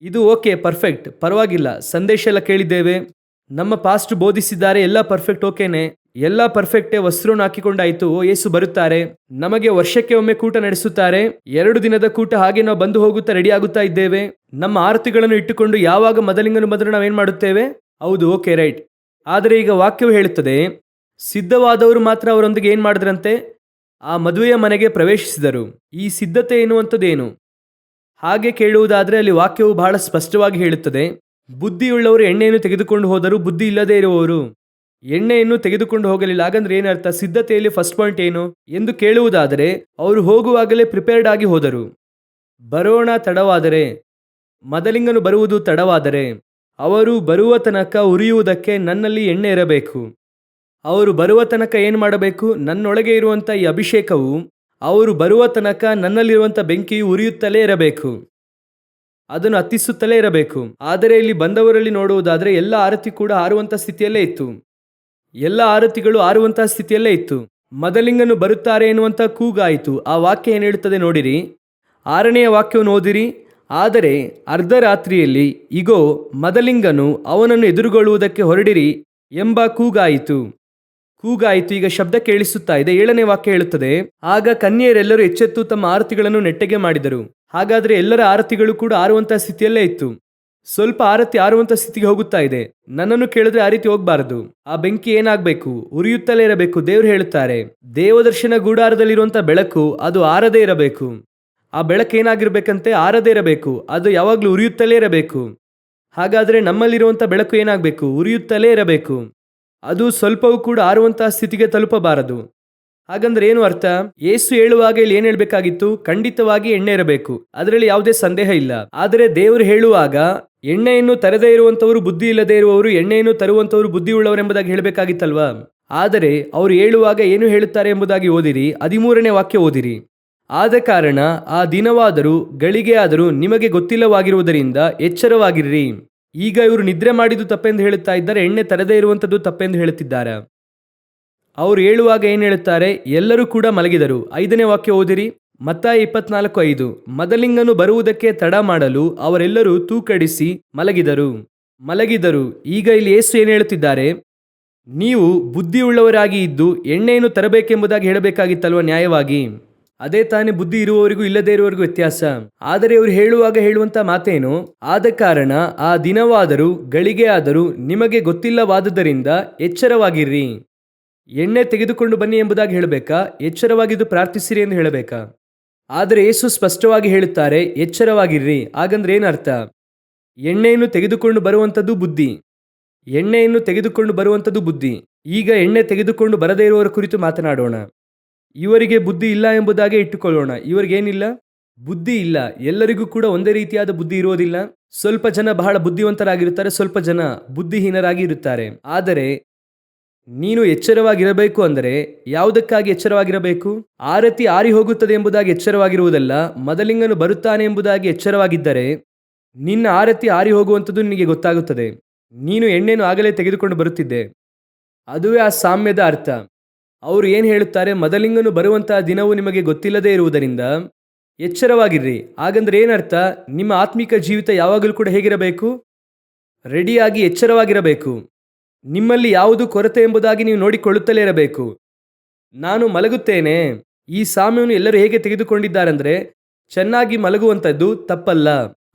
ಇದು ಓಕೆ, ಪರ್ಫೆಕ್ಟ್, ಪರವಾಗಿಲ್ಲ. ಸಂದೇಶ ಎಲ್ಲ ಕೇಳಿದ್ದೇವೆ, ನಮ್ಮ ಪಾಸ್ಟ್ ಬೋಧಿಸಿದ್ದಾರೆ, ಎಲ್ಲ ಪರ್ಫೆಕ್ಟ್, ಓಕೆನೆ, ಎಲ್ಲ ಪರ್ಫೆಕ್ಟೇ. ವಸ್ತ್ರವನ್ನು ಹಾಕಿಕೊಂಡಾಯಿತು. ಓ ಯೇಸು ಬರುತ್ತಾರೆ, ನಮಗೆ ವರ್ಷಕ್ಕೆ ಒಮ್ಮೆ ಕೂಟ ನಡೆಸುತ್ತಾರೆ, 2 ದಿನದ ಕೂಟ. ಹಾಗೆ ನಾವು ಬಂದು ಹೋಗುತ್ತಾ ರೆಡಿ ಆಗುತ್ತಾ ಇದ್ದೇವೆ. ನಮ್ಮ ಆರತಿಗಳನ್ನು ಇಟ್ಟುಕೊಂಡು ಯಾವಾಗ ಮದಲಿಂಗನು ಬಂದರೂ ನಾವೇನ್ ಮಾಡುತ್ತೇವೆ? ಹೌದು, ಓಕೆ ರೈಟ್. ಆದರೆ ಈಗ ವಾಕ್ಯವು ಹೇಳುತ್ತದೆ, ಸಿದ್ಧವಾದವರು ಮಾತ್ರ ಅವರೊಂದಿಗೆ ಏನ್ ಮಾಡಿದ್ರಂತೆ? ಆ ಮದುವೆಯ ಮನೆಗೆ ಪ್ರವೇಶಿಸಿದರು. ಈ ಸಿದ್ಧತೆ ಎನ್ನುವಂಥದ್ದೇನು? ಹಾಗೆ ಕೇಳುವುದಾದರೆ ಅಲ್ಲಿ ವಾಕ್ಯವು ಬಹಳ ಸ್ಪಷ್ಟವಾಗಿ ಹೇಳುತ್ತದೆ, ಬುದ್ಧಿಯುಳ್ಳವರು ಎಣ್ಣೆಯನ್ನು ತೆಗೆದುಕೊಂಡು ಹೋದರು, ಬುದ್ಧಿ ಇಲ್ಲದೆ ಇರುವವರು ಎಣ್ಣೆಯನ್ನು ತೆಗೆದುಕೊಂಡು ಹೋಗಲಿಲ್ಲ. ಹಾಗಂದ್ರೆ ಏನರ್ಥ? ಸಿದ್ಧತೆಯಲ್ಲಿ ಫಸ್ಟ್ ಪಾಯಿಂಟ್ ಏನು ಎಂದು ಕೇಳುವುದಾದರೆ, ಅವರು ಹೋಗುವಾಗಲೇ ಪ್ರಿಪೇರ್ಡ್ ಆಗಿ ಹೋದರು. ಬರೋಣ ತಡವಾದರೆ, ಮದಲಿಂಗನು ಬರುವುದು ತಡವಾದರೆ, ಅವರು ಬರುವ ತನಕ ಉರಿಯುವುದಕ್ಕೆ ನನ್ನಲ್ಲಿ ಎಣ್ಣೆ ಇರಬೇಕು. ಅವರು ಬರುವ ತನಕ ಏನು ಮಾಡಬೇಕು? ನನ್ನೊಳಗೆ ಇರುವಂಥ ಈ ಅಭಿಷೇಕವು ಅವರು ಬರುವ ತನಕ ನನ್ನಲ್ಲಿರುವಂಥ ಬೆಂಕಿಯು ಉರಿಯುತ್ತಲೇ ಇರಬೇಕು, ಅದನ್ನು ಹತ್ತಿಸುತ್ತಲೇ ಇರಬೇಕು. ಆದರೆ ಇಲ್ಲಿ ಬಂದವರಲ್ಲಿ ನೋಡುವುದಾದರೆ ಎಲ್ಲ ಆರತಿ ಕೂಡ ಆರುವಂಥ ಸ್ಥಿತಿಯಲ್ಲೇ ಇತ್ತು. ಎಲ್ಲ ಆರತಿಗಳು ಆರುವಂತಹ ಸ್ಥಿತಿಯಲ್ಲೇ ಇತ್ತು. ಮದಲಿಂಗನು ಬರುತ್ತಾರೆ ಎನ್ನುವಂಥ ಕೂಗಾಯಿತು. ಆ ವಾಕ್ಯ ಏನು ಹೇಳುತ್ತದೆ ನೋಡಿರಿ. 6ನೇ ವಾಕ್ಯವನ್ನು ಓದಿರಿ. ಆದರೆ ಅರ್ಧರಾತ್ರಿಯಲ್ಲಿ ಇಗೋ, ಮದಲಿಂಗನು ಅವನನ್ನು ಎದುರುಗೊಳ್ಳುವುದಕ್ಕೆ ಹೊರಡಿರಿ ಎಂಬ ಕೂಗಾಯಿತು. ಈಗ ಶಬ್ದ ಕೇಳಿಸುತ್ತಾ ಇದೆ. 7ನೇ ವಾಕ್ಯ ಹೇಳುತ್ತದೆ, ಆಗ ಕನ್ಯೆಯರೆಲ್ಲರೂ ಎಚ್ಚೆತ್ತು ತಮ್ಮ ಆರತಿಗಳನ್ನು ನೆಟ್ಟಗೆ ಮಾಡಿದರು. ಹಾಗಾದರೆ ಎಲ್ಲರ ಆರತಿಗಳು ಕೂಡ ಆರುವಂತಹ ಸ್ಥಿತಿಯಲ್ಲೇ ಇತ್ತು. ಸ್ವಲ್ಪ ಆರತಿ ಆರುವಂಥ ಸ್ಥಿತಿಗೆ ಹೋಗುತ್ತಾ ಇದೆ. ನನ್ನನ್ನು ಕೇಳಿದ್ರೆ ಆ ರೀತಿ ಹೋಗಬಾರದು. ಆ ಬೆಂಕಿ ಏನಾಗಬೇಕು? ಉರಿಯುತ್ತಲೇ ಇರಬೇಕು. ದೇವರು ಹೇಳುತ್ತಾರೆ, ದೇವದರ್ಶನ ಗೂಡಾರದಲ್ಲಿರುವಂಥ ಬೆಳಕು ಅದು ಆರದೇ ಇರಬೇಕು. ಆ ಬೆಳಕು ಏನಾಗಿರ್ಬೇಕಂತೆ? ಆರದೇ ಇರಬೇಕು. ಅದು ಯಾವಾಗಲೂ ಉರಿಯುತ್ತಲೇ ಇರಬೇಕು. ಹಾಗಾದರೆ ನಮ್ಮಲ್ಲಿರುವಂಥ ಬೆಳಕು ಏನಾಗಬೇಕು? ಉರಿಯುತ್ತಲೇ ಇರಬೇಕು. ಅದು ಸ್ವಲ್ಪವೂ ಕೂಡ ಆರುವಂತಹ ಸ್ಥಿತಿಗೆ ತಲುಪಬಾರದು. ಹಾಗಂದ್ರೆ ಏನು ಅರ್ಥ? ಯೇಸು ಹೇಳುವಾಗ ಇಲ್ಲಿ ಏನ್ ಹೇಳ್ಬೇಕಾಗಿತ್ತು? ಖಂಡಿತವಾಗಿ ಎಣ್ಣೆ ಇರಬೇಕು, ಅದರಲ್ಲಿ ಯಾವುದೇ ಸಂದೇಹ ಇಲ್ಲ. ಆದರೆ ದೇವರು ಹೇಳುವಾಗ ಎಣ್ಣೆಯನ್ನು ತರದೇ ಇರುವಂತವರು, ಬುದ್ಧಿ ಇಲ್ಲದೆ ಇರುವವರು ಎಣ್ಣೆಯನ್ನು ತರುವಂತವರು ಬುದ್ಧಿ ಉಳ್ಳವರೆಂಬುದಾಗಿ ಹೇಳಬೇಕಾಗಿತ್ತಲ್ವಾ? ಆದರೆ ಅವರು ಹೇಳುವಾಗ ಏನು ಹೇಳುತ್ತಾರೆ ಎಂಬುದಾಗಿ ಓದಿರಿ. 13ನೇ ವಾಕ್ಯ ಓದಿರಿ. ಆದ ಕಾರಣ ಆ ದಿನವಾದರೂ ಗಳಿಗೆ ಆದರೂ ನಿಮಗೆ ಗೊತ್ತಿಲ್ಲವಾಗಿರುವುದರಿಂದ ಎಚ್ಚರವಾಗಿರ್ರಿ. ಈಗ ಇವರು ನಿದ್ರೆ ಮಾಡಿದ್ದು ತಪ್ಪೆಂದು ಹೇಳುತ್ತಾ ಇದ್ದಾರೆ, ಎಣ್ಣೆ ತರದೇ ಇರುವಂತದ್ದು ತಪ್ಪೆಂದು ಹೇಳುತ್ತಿದ್ದಾರೆ. ಅವರು ಹೇಳುವಾಗ ಏನು ಹೇಳುತ್ತಾರೆ? ಎಲ್ಲರೂ ಕೂಡ ಮಲಗಿದರು. 5ನೇ ವಾಕ್ಯ ಓದಿರಿ. ಮತ್ತಾಯ 24:5. ಮದಲಿಂಗನು ಬರುವುದಕ್ಕೆ ತಡ ಮಾಡಲು ಅವರೆಲ್ಲರೂ ತೂಕಡಿಸಿ ಮಲಗಿದರು. ಈಗ ಇಲ್ಲಿ ಯೇಸು ಏನು ಹೇಳುತ್ತಿದ್ದಾರೆ? ನೀವು ಬುದ್ಧಿಯುಳ್ಳವರಾಗಿ ಇದ್ದು ಎಣ್ಣೆಯನ್ನು ತರಬೇಕೆಂಬುದಾಗಿ ಹೇಳಬೇಕಾಗಿತ್ತಲ್ವ ನ್ಯಾಯವಾಗಿ. ಅದೇ ತಾನೇ ಬುದ್ಧಿ ಇರುವವರಿಗೂ ಇಲ್ಲದೇ ಇರುವವರಿಗೂ ವ್ಯತ್ಯಾಸ. ಆದರೆ ಇವರು ಹೇಳುವಾಗ ಹೇಳುವಂತ ಮಾತೇನು? ಆದ ಕಾರಣ ಆ ದಿನವಾದರೂ ಗಳಿಗೆ ಆದರೂ ನಿಮಗೆ ಗೊತ್ತಿಲ್ಲವಾದುದರಿಂದ ಎಚ್ಚರವಾಗಿರ್ರಿ. ಎಣ್ಣೆ ತೆಗೆದುಕೊಂಡು ಬನ್ನಿ ಎಂಬುದಾಗಿ ಹೇಳಬೇಕಾ? ಎಚ್ಚರವಾಗಿದ್ದು ಪ್ರಾರ್ಥಿಸಿರಿ ಎಂದು ಹೇಳಬೇಕಾ? ಆದರೆ ಯೇಸು ಸ್ಪಷ್ಟವಾಗಿ ಹೇಳುತ್ತಾರೆ, ಎಚ್ಚರವಾಗಿರ್ರಿ. ಹಾಗಂದ್ರೆ ಏನರ್ಥ? ಎಣ್ಣೆಯನ್ನು ತೆಗೆದುಕೊಂಡು ಬರುವಂಥದ್ದು ಬುದ್ಧಿ. ಈಗ ಎಣ್ಣೆ ತೆಗೆದುಕೊಂಡು ಬರದೇ ಇರುವವರ ಕುರಿತು ಮಾತನಾಡೋಣ. ಇವರಿಗೆ ಬುದ್ಧಿ ಇಲ್ಲ ಎಂಬುದಾಗಿ ಇಟ್ಟುಕೊಳ್ಳೋಣ. ಇವರಿಗೇನಿಲ್ಲ? ಬುದ್ಧಿ ಇಲ್ಲ. ಎಲ್ಲರಿಗೂ ಕೂಡ ಒಂದೇ ರೀತಿಯಾದ ಬುದ್ಧಿ ಇರೋದಿಲ್ಲ. ಸ್ವಲ್ಪ ಜನ ಬಹಳ ಬುದ್ಧಿವಂತರಾಗಿರುತ್ತಾರೆ, ಸ್ವಲ್ಪ ಜನ ಬುದ್ಧಿಹೀನರಾಗಿ ಇರುತ್ತಾರೆ. ಆದರೆ ನೀನು ಎಚ್ಚರವಾಗಿರಬೇಕು ಅಂದರೆ ಯಾವುದಕ್ಕಾಗಿ ಎಚ್ಚರವಾಗಿರಬೇಕು? ಆರತಿ ಆರಿ ಹೋಗುತ್ತದೆ ಎಂಬುದಾಗಿ ಎಚ್ಚರವಾಗಿರುವುದಲ್ಲ, ಮದಲಿಂಗನು ಬರುತ್ತಾನೆ ಎಂಬುದಾಗಿ ಎಚ್ಚರವಾಗಿದ್ದರೆ ನಿನ್ನ ಆರತಿ ಆರಿ ಹೋಗುವಂಥದ್ದು ನಿನಗೆ ಗೊತ್ತಾಗುತ್ತದೆ. ನೀನು ಎಣ್ಣೆಯನ್ನು ಆಗಲೇ ತೆಗೆದುಕೊಂಡು ಬರುತ್ತಿದ್ದೆ. ಅದುವೇ ಆ ಸಾಮ್ಯದ ಅರ್ಥ. ಅವರು ಏನು ಹೇಳುತ್ತಾರೆ? ಮದಲಿಂಗನು ಬರುವಂತಹ ದಿನವು ನಿಮಗೆ ಗೊತ್ತಿಲ್ಲದೇ ಇರುವುದರಿಂದ ಎಚ್ಚರವಾಗಿರ್ರಿ. ಹಾಗಂದ್ರೆ ಏನರ್ಥ? ನಿಮ್ಮ ಆತ್ಮಿಕ ಜೀವಿತ ಯಾವಾಗಲೂ ಕೂಡ ಹೇಗಿರಬೇಕು? ರೆಡಿಯಾಗಿ ಎಚ್ಚರವಾಗಿರಬೇಕು. ನಿಮ್ಮಲ್ಲಿ ಯಾವುದು ಕೊರತೆ ಎಂಬುದಾಗಿ ನೀವು ನೋಡಿಕೊಳ್ಳುತ್ತಲೇ ಇರಬೇಕು. ನಾನು ಮಲಗುತ್ತೇನೆ, ಈ ಸಾಮ್ಯವನ್ನು ಎಲ್ಲರೂ ಹೇಗೆ ತೆಗೆದುಕೊಂಡಿದ್ದಾರೆಂದರೆ, ಚೆನ್ನಾಗಿ ಮಲಗುವಂಥದ್ದು ತಪ್ಪಲ್ಲ,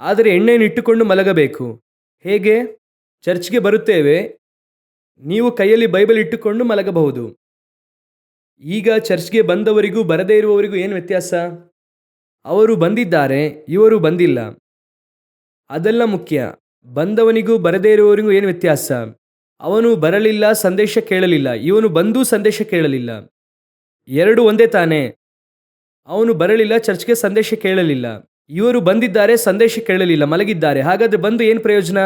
ಆದರೆ ಎಣ್ಣೆಯನ್ನು ಇಟ್ಟುಕೊಂಡು ಮಲಗಬೇಕು. ಹೇಗೆ? ಚರ್ಚ್ಗೆ ಬರುತ್ತೇವೆ, ನೀವು ಕೈಯಲ್ಲಿ ಬೈಬಲ್ ಇಟ್ಟುಕೊಂಡು ಮಲಗಬಹುದು. ಈಗ ಚರ್ಚ್ಗೆ ಬಂದವರಿಗೂ ಬರದೇ ಇರುವವರಿಗೂ ಏನು ವ್ಯತ್ಯಾಸ? ಅವರು ಬಂದಿದ್ದಾರೆ, ಇವರು ಬಂದಿಲ್ಲ. ಅದೆಲ್ಲ ಮುಖ್ಯ. ಬಂದವನಿಗೂ ಬರದೇ ಇರುವವರಿಗೂ ಏನು ವ್ಯತ್ಯಾಸ? ಅವನು ಬರಲಿಲ್ಲ, ಸಂದೇಶ ಕೇಳಲಿಲ್ಲ. ಇವನು ಬಂದು ಸಂದೇಶ ಕೇಳಲಿಲ್ಲ. ಎರಡು ಒಂದೇ ತಾನೇ. ಅವನು ಬರಲಿಲ್ಲ, ಚರ್ಚ್ಗೆ ಸಂದೇಶ ಕೇಳಲಿಲ್ಲ. ಇವರು ಬಂದಿದ್ದಾರೆ, ಸಂದೇಶ ಕೇಳಲಿಲ್ಲ, ಮಲಗಿದ್ದಾರೆ. ಹಾಗಾದ್ರೆ ಬಂದು ಏನು ಪ್ರಯೋಜನ?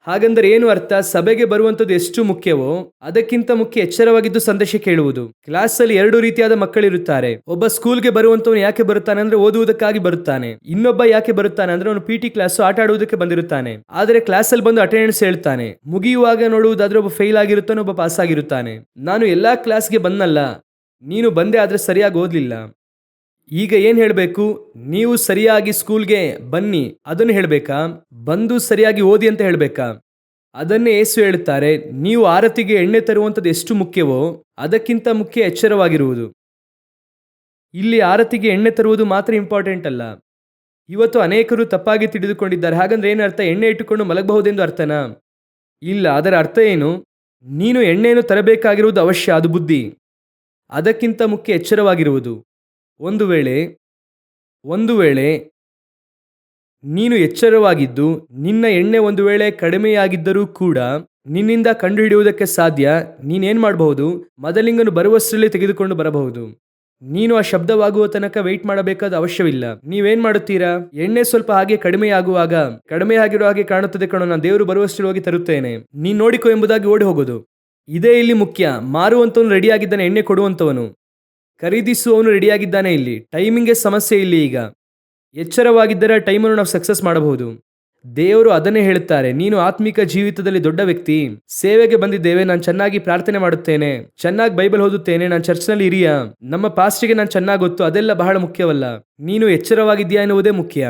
ಹಾಗಂದ್ರೆ ಏನು ಅರ್ಥ? ಸಭೆಗೆ ಬರುವಂಥದ್ದು ಎಷ್ಟು ಮುಖ್ಯವೋ ಅದಕ್ಕಿಂತ ಮುಖ್ಯ ಎಚ್ಚರವಾಗಿದ್ದು ಸಂದೇಶ ಕೇಳುವುದು. ಕ್ಲಾಸಲ್ಲಿ ಎರಡು ರೀತಿಯಾದ ಮಕ್ಕಳಿರುತ್ತಾರೆ. ಒಬ್ಬ ಸ್ಕೂಲ್ಗೆ ಬರುವಂತವನು ಯಾಕೆ ಬರುತ್ತಾನೆ ಅಂದ್ರೆ ಓದುವುದಕ್ಕಾಗಿ ಬರುತ್ತಾನೆ. ಇನ್ನೊಬ್ಬ ಯಾಕೆ ಬರುತ್ತಾನೆ ಅಂದ್ರೆ ಅವನು PT ಕ್ಲಾಸ್ ಆಟ ಆಡುವುದಕ್ಕೆ ಬಂದಿರುತ್ತಾನೆ. ಆದರೆ ಕ್ಲಾಸಲ್ಲಿ ಬಂದು ಅಟೆಂಡೆನ್ಸ್ ಹೇಳ್ತಾನೆ. ಮುಗಿಯುವಾಗ ನೋಡುವುದಾದ್ರೆ ಒಬ್ಬ ಫೇಲ್ ಆಗಿರುತ್ತಾನೆ, ಒಬ್ಬ ಪಾಸ್ ಆಗಿರುತ್ತಾನೆ. ನಾನು ಎಲ್ಲಾ ಕ್ಲಾಸ್ಗೆ ಬಂದಲ್ಲ, ನೀನು ಬಂದೆ ಆದ್ರೆ ಸರಿಯಾಗಿ ಓದ್ಲಿಲ್ಲ. ಈಗ ಏನ್ ಹೇಳಬೇಕು? ನೀವು ಸರಿಯಾಗಿ ಸ್ಕೂಲ್ಗೆ ಬನ್ನಿ ಅದನ್ನು ಹೇಳಬೇಕಾ? ಬಂದು ಸರಿಯಾಗಿ ಓದಿ ಅಂತ ಹೇಳಬೇಕಾ? ಅದನ್ನೇ ಯೇಸು ಹೇಳುತ್ತಾರೆ, ನೀವು ಆರತಿಗೆ ಎಣ್ಣೆ ತರುವಂಥದ್ದು ಎಷ್ಟು ಮುಖ್ಯವೋ ಅದಕ್ಕಿಂತ ಮುಖ್ಯ ಎಚ್ಚರವಾಗಿರುವುದು. ಇಲ್ಲಿ ಆರತಿಗೆ ಎಣ್ಣೆ ತರುವುದು ಮಾತ್ರ ಇಂಪಾರ್ಟೆಂಟ್ ಅಲ್ಲ. ಇವತ್ತು ಅನೇಕರು ತಪ್ಪಾಗಿ ತಿಳಿದುಕೊಂಡಿದ್ದಾರೆ. ಹಾಗಂದ್ರೆ ಏನರ್ಥ? ಎಣ್ಣೆ ಇಟ್ಟುಕೊಂಡು ಮಲಗಬಹುದೆಂದು ಅರ್ಥನಾ? ಇಲ್ಲ. ಅದರ ಅರ್ಥ ಏನು? ನೀನು ಎಣ್ಣೆಯನ್ನು ತರಬೇಕಾಗಿರುವುದು ಅವಶ್ಯ, ಅದು ಬುದ್ಧಿ. ಅದಕ್ಕಿಂತ ಮುಖ್ಯ ಎಚ್ಚರವಾಗಿರುವುದು. ಒಂದು ವೇಳೆ ನೀನು ಎಚ್ಚರವಾಗಿದ್ದು ನಿನ್ನ ಎಣ್ಣೆ ಒಂದು ವೇಳೆ ಕಡಿಮೆಯಾಗಿದ್ದರೂ ಕೂಡ ನಿನ್ನಿಂದ ಕಂಡುಹಿಡಿಯುವುದಕ್ಕೆ ಸಾಧ್ಯ. ನೀನೇನು ಮಾಡಬಹುದು? ಮದಲಿಂಗನು ಬರುವಷ್ಟರಲ್ಲಿ ತೆಗೆದುಕೊಂಡು ಬರಬಹುದು. ನೀನು ಆ ಶಬ್ದವಾಗುವ ತನಕ ವೆಯ್ಟ್ ಮಾಡಬೇಕಾದ ಅವಶ್ಯವಿಲ್ಲ. ನೀವೇನ್ ಮಾಡುತ್ತೀರಾ? ಎಣ್ಣೆ ಸ್ವಲ್ಪ ಹಾಗೆ ಕಡಿಮೆ ಆಗಿರೋ ಹಾಗೆ ಕಾಣುತ್ತದೆ ಕಣೋ, ನಾನು ದೇವರು ಬರುವಷ್ಟರಲ್ಲಿ ಹೋಗಿ ತರುತ್ತೇನೆ, ನೀನು ನೋಡಿಕೊ ಎಂಬುದಾಗಿ ಓಡಿ ಹೋಗೋದು. ಇದೇ ಇಲ್ಲಿ ಮುಖ್ಯ. ಮಾರುವಂತವನು ರೆಡಿಯಾಗಿದ್ದಾನೆ, ಎಣ್ಣೆ ಕೊಡುವಂತವನು. ಖರೀದಿಸುವವನು ರೆಡಿಯಾಗಿದ್ದಾನೆ. ಇಲ್ಲಿ ಟೈಮಿಂಗ್ಗೆ ಸಮಸ್ಯೆ. ಇಲ್ಲಿ ಈಗ ಎಚ್ಚರವಾಗಿದ್ದರೆ ಟೈಮನ್ನು ನಾವು ಸಕ್ಸಸ್ ಮಾಡಬಹುದು. ದೇವರು ಅದನ್ನೇ ಹೇಳುತ್ತಾರೆ, ನೀನು ಆತ್ಮಿಕ ಜೀವಿತದಲ್ಲಿ ದೊಡ್ಡ ವ್ಯಕ್ತಿ, ಸೇವೆಗೆ ಬಂದಿದ್ದೇವೆ, ನಾನು ಚೆನ್ನಾಗಿ ಪ್ರಾರ್ಥನೆ ಮಾಡುತ್ತೇನೆ, ಚೆನ್ನಾಗಿ ಬೈಬಲ್ ಓದುತ್ತೇನೆ, ನಾನು ಚರ್ಚ್ನಲ್ಲಿ ಹಿರಿಯ, ನಮ್ಮ ಪಾಸ್ಟಿಗೆ ನಾನು ಚೆನ್ನಾಗಿ ಗೊತ್ತು, ಅದೆಲ್ಲ ಬಹಳ ಮುಖ್ಯವಲ್ಲ. ನೀನು ಎಚ್ಚರವಾಗಿದ್ದೀಯಾ ಎನ್ನುವುದೇ ಮುಖ್ಯ.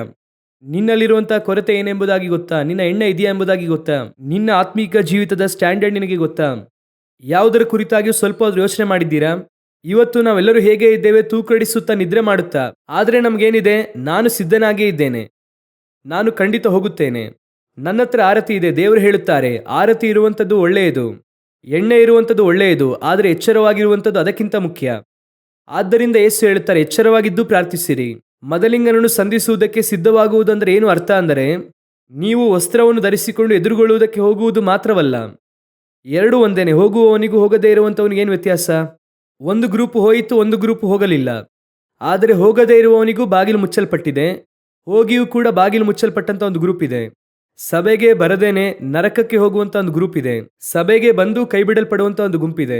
ನಿನ್ನಲ್ಲಿರುವಂತಹ ಕೊರತೆ ಏನೆಂಬುದಾಗಿ ಗೊತ್ತಾ? ನಿನ್ನ ಎಣ್ಣೆ ಇದೆಯಾ ಎಂಬುದಾಗಿ ಗೊತ್ತಾ? ನಿನ್ನ ಆತ್ಮಿಕ ಜೀವಿತದ ಸ್ಟ್ಯಾಂಡರ್ಡ್ ನಿನಗೆ ಗೊತ್ತಾ? ಯಾವುದರ ಕುರಿತಾಗಿಯೂ ಸ್ವಲ್ಪ ಆದ್ರೂ ಯೋಚನೆ ಮಾಡಿದ್ದೀರಾ? ಇವತ್ತು ನಾವೆಲ್ಲರೂ ಹೇಗೆ ಇದ್ದೇವೆ? ತೂಕಡಿಸುತ್ತಾ, ನಿದ್ರೆ ಮಾಡುತ್ತಾ. ಆದರೆ ನಮಗೇನಿದೆ? ನಾನು ಸಿದ್ಧನಾಗೇ ಇದ್ದೇನೆ, ನಾನು ಖಂಡಿತ ಹೋಗುತ್ತೇನೆ, ನನ್ನ ಹತ್ರ ಆರತಿ ಇದೆ. ದೇವರು ಹೇಳುತ್ತಾರೆ, ಆರತಿ ಇರುವಂಥದ್ದು ಒಳ್ಳೆಯದು, ಎಣ್ಣೆ ಇರುವಂಥದ್ದು ಒಳ್ಳೆಯದು, ಆದರೆ ಎಚ್ಚರವಾಗಿರುವಂಥದ್ದು ಅದಕ್ಕಿಂತ ಮುಖ್ಯ. ಆದ್ದರಿಂದ ಯೇಸು ಹೇಳುತ್ತಾರೆ, ಎಚ್ಚರವಾಗಿದ್ದು ಪ್ರಾರ್ಥಿಸಿರಿ. ಮದಲಿಂಗನನ್ನು ಸಂಧಿಸುವುದಕ್ಕೆ ಸಿದ್ಧವಾಗುವುದಂದರೆ ಏನು ಅರ್ಥ ಅಂದರೆ, ನೀವು ವಸ್ತ್ರವನ್ನು ಧರಿಸಿಕೊಂಡು ಎದುರುಗೊಳ್ಳುವುದಕ್ಕೆ ಹೋಗುವುದು ಮಾತ್ರವಲ್ಲ. ಎರಡು ಒಂದೇನೆ. ಹೋಗುವವನಿಗೂ ಹೋಗದೇ ಇರುವಂಥವನಿಗೆ ಏನು ವ್ಯತ್ಯಾಸ? ಒಂದು ಗ್ರೂಪ್ ಹೋಯಿತು, ಒಂದು ಗ್ರೂಪ್ ಹೋಗಲಿಲ್ಲ. ಆದರೆ ಹೋಗದೇ ಇರುವವನಿಗೂ ಬಾಗಿಲು ಮುಚ್ಚಲ್ಪಟ್ಟಿದೆ, ಹೋಗಿಯೂ ಕೂಡ ಬಾಗಿಲು ಮುಚ್ಚಲ್ಪಟ್ಟಂತ ಒಂದು ಗ್ರೂಪ್ ಇದೆ. ಸಭೆಗೆ ಬರದೇನೆ ನರಕಕ್ಕೆ ಹೋಗುವಂತ ಒಂದು ಗ್ರೂಪ್ ಇದೆ, ಸಭೆಗೆ ಬಂದು ಕೈ ಬಿಡಲ್ಪಡುವಂತ ಒಂದು ಗುಂಪಿದೆ.